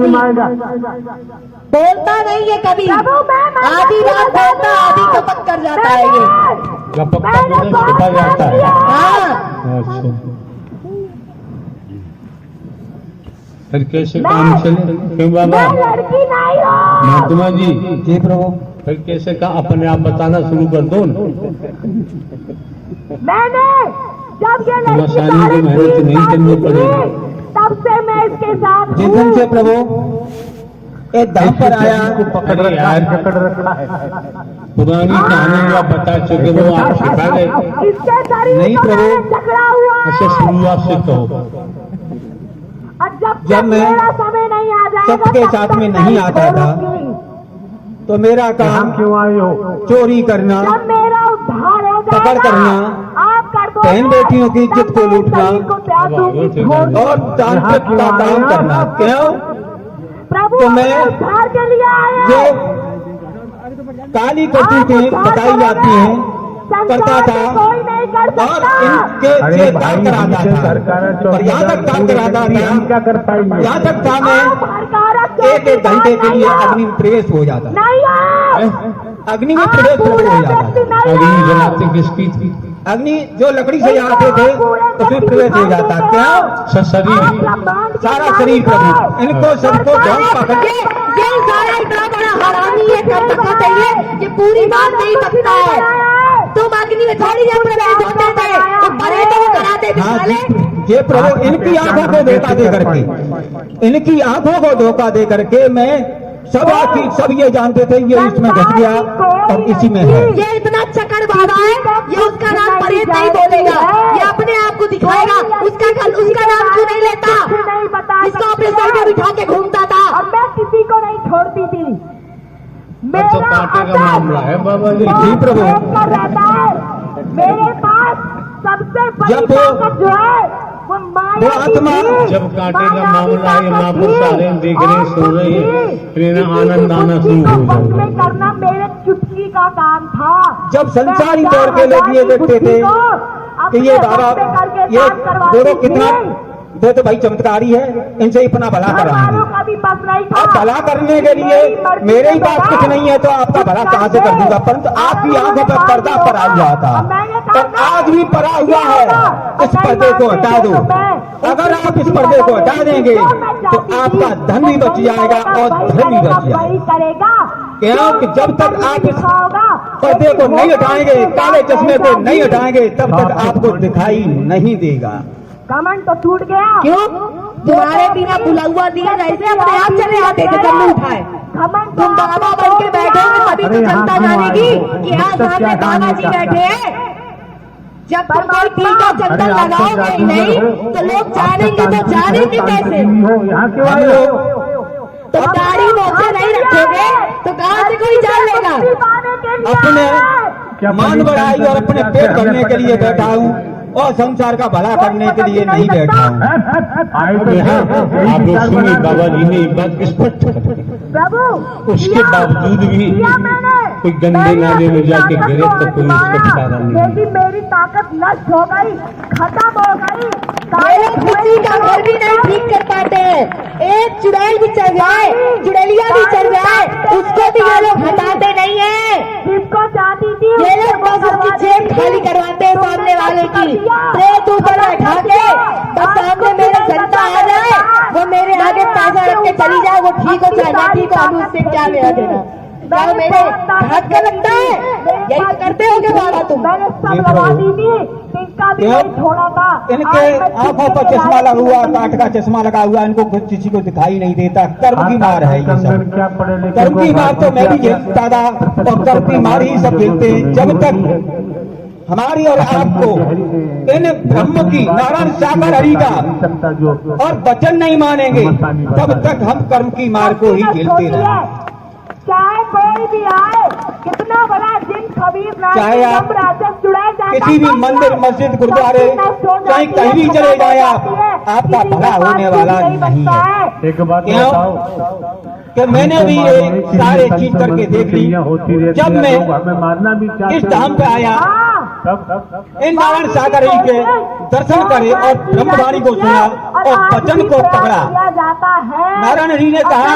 बोलता नहीं है कभी, आधी रात बोलता, आधी कपक कर जाता है ये। गपक्का बिना छिपा जाता है। हाँ, अच्छा, फिर कैसे काम चले? क्यों बाबा? लड़की नहीं हो। महात्मा जी प्रभु, फिर कैसे का अपने आप बताना शुरू कर दो न। मैंने जब ये लड़की मसानी की मेहनत नहीं करनी पड़ेगी। तब से मैं इसके साथ जिस दिन से प्रभु एक धाम पर आया, पकड़ रखा है, पकड़ रखा है। पुरानी कहानी का बता चुके वो आप सिखा गए। इसके शरीर नहीं को प्रभु। मैंने झगड़ा हुआ है। अच्छा, शुरुआत से कहो। और जब जब मैं मेरा समय नहीं आ जाएगा, सबके तब साथ तक में नहीं आता था, छोड़ूंगी। तो मेरा हम काम क्यों आए हो? चोरी करना, जब मेरा उद्धार हो जाएगा, पकड़ करना, आप कर दो। बहन बेटियों की इज्जत को लूटना को त्याग दूंगी, छोड़ दूंगी। और तांत्रिक का काम करना। क्यों? प्रभु तो मैं हम उद्धार के लिए आए जो हैं। काली करतूतें बताई जाती हैं करता था, कोई नहीं कर और सकता। इनके से काम कराता था। और यहाँ तक काम कराता हम क्या था, कर पाएंगे? यहाँ तक था मैं आप हरकारत एक एक घंटे के लिए अग्नि में प्रवेश हो जाता, नहीं आओ। अग्नि में प्रवेश प्रभु हो जाता। अग्नि जलाते किसकी थी? अग्नि जो लकड़ी से आते थे उसमें प्रवेश हो जाता। क्या? शरीर, सारा शरीर प्रभु, इनको सबको ढोंग पकड़ ये सारा इतना बड़ा हरामी है, कर सकना चाहिए। ये पूरी बात नहीं बकता है। तुम अग्नि में थोड़ी देर प्रवेश होते थे, तो पढ़े तो वो कराते थे हाँ साले। जी, ये प्रभु इनकी आंखों को धोखा दे करके, इनकी आंखों को धोखा दे करके मैं सब ये जानते थे ये इसमें घुस गया और इसी में है। ये इतना चक्कर बाबा है, ये उसका नाम परेत नहीं बोलेगा, ये अपने आप को दिखाएगा। उसका नाम क्यों नहीं लेता? नहीं बता इसको अपने सर पे बिठा के घूमता था। और मैं किसी को नहीं छोड़ती थी। तो कांटे का मामला है बाबा जी। जी प्रभु। रहता है मेरे पास सबसे बड़ी जब ताकत जो है वो माया वो आत्मा की जब कांटे का माया मामला है, की माँ ताकत पर थी। सारे देख रहे हैं, सुन रहे हैं, और फिर इन्हें आनंद आना शुरू हो बस में जाएगा। करना मेरे चुटकी का काम था। जब संसारी तौर के लोग ये देखते थे कि ये बाबा ये दोनों कितना दो तो भाई चमत्कारी है, इनसे इतना भला कराएंगे। अब भला करने के लिए मेरे ही पास कुछ नहीं है तो आपका भला कहाँ से कर दूंगा, परंतु आपकी आंखों पर पर्दा पड़ा हुआ था तो आज भी पड़ा हुआ है। इस पर्दे को हटा दो। अगर आप इस पर्दे को हटा देंगे तो आपका धन भी बच जाएगा और धन भी बच जाएगा। क्योंकि जब तक आप इस पर्दे को नहीं हटाएंगे, काले चश्मे को नहीं हटाएंगे, तब तक आपको दिखाई नहीं देगा। कमन तो टूट गया। क्यों? तुम्हारे बिना बुला हुआ दिया जैसे अपने आप चले आते थे, जब उठाए तुम बाबा बन के बैठोगे तभी तो जनता जानेगी कि हाँ सामने बाबा जी बैठे हैं। जब तुम कोई टीका चंदन लगाओगे ही नहीं तो लोग जानेंगे, तो जानेंगे कैसे? तो दाढ़ी मोछे नहीं रखोगे तो कहाँ से कोई जान लेगा? अपने मान बढ़ाई और अपने पेट भरने के लिए बैठा हूँ और संसार का भला करने के लिए नहीं बैठा हूँ। आप लोग सुनिए, बाबा जी ने एक बात स्पष्ट प्रभु उसके बावजूद भी कोई गंदे नाले में जाके गिरे तो कोई उसको बेचारा नहीं। यदि मेरी ताकत नष्ट हो गई, खत्म हो गई, किसी का घर भी नहीं ठीक कर पाते हैं। एक चुड़ैल भी चढ़ जाए, चुड़ैलिया भी चढ़ जाए, उसको भी ये लोग हटाते नहीं है। जिसको चाहती थी ये लोग बस उसकी जेब खाली करवाते हैं सामने वाले की। प्रेत ऊपर बैठा के बस सामने मेरे जनता आ जाए, वो मेरे आगे पैसा रख के चली जाए, वो ठीक हो चाहे ना ठीक हो, हम उससे क्या लेना देना? क्या मेरे हाथ का लगता है? यही तो करते होगे बाबा तुम। मैंने सब लगा दी थी, इनका भी नहीं छोड़ा था। इनके आंखों पर चश्मा लगा हुआ, काट का चश्मा लगा हुआ, इनको कुछ किसी को दिखाई नहीं देता। कर्म की मार है ये सब। कर्म की मार तो मैं भी झेलता था और कर्म की मार ही सब झेलते हैं। जब तक हमारी और आपको इन ब्रह्म की, नारायण सागर हरि का और वचन नहीं मानेंगे तब तक हम कर्म की मार को ही झेलते रहेंगे। चाहे कोई भी आए, कितना बड़ा जिन खबीर चाहे आप किसी भी मंदिर, मस्जिद, गुरुद्वारे, चाहे कहीं भी चले जाए आप, आपका भला होने वाला नहीं है। एक बात क्यों कि मैंने भी ये सारे चीज करके देख ली। जब मैं मानना भी इस धाम पे आया, इन नारायण सागर जी के दर्शन करे और ब्रह्मवाणी को सुना और वचन को पकड़ा। जाता है नारायण जी ने कहा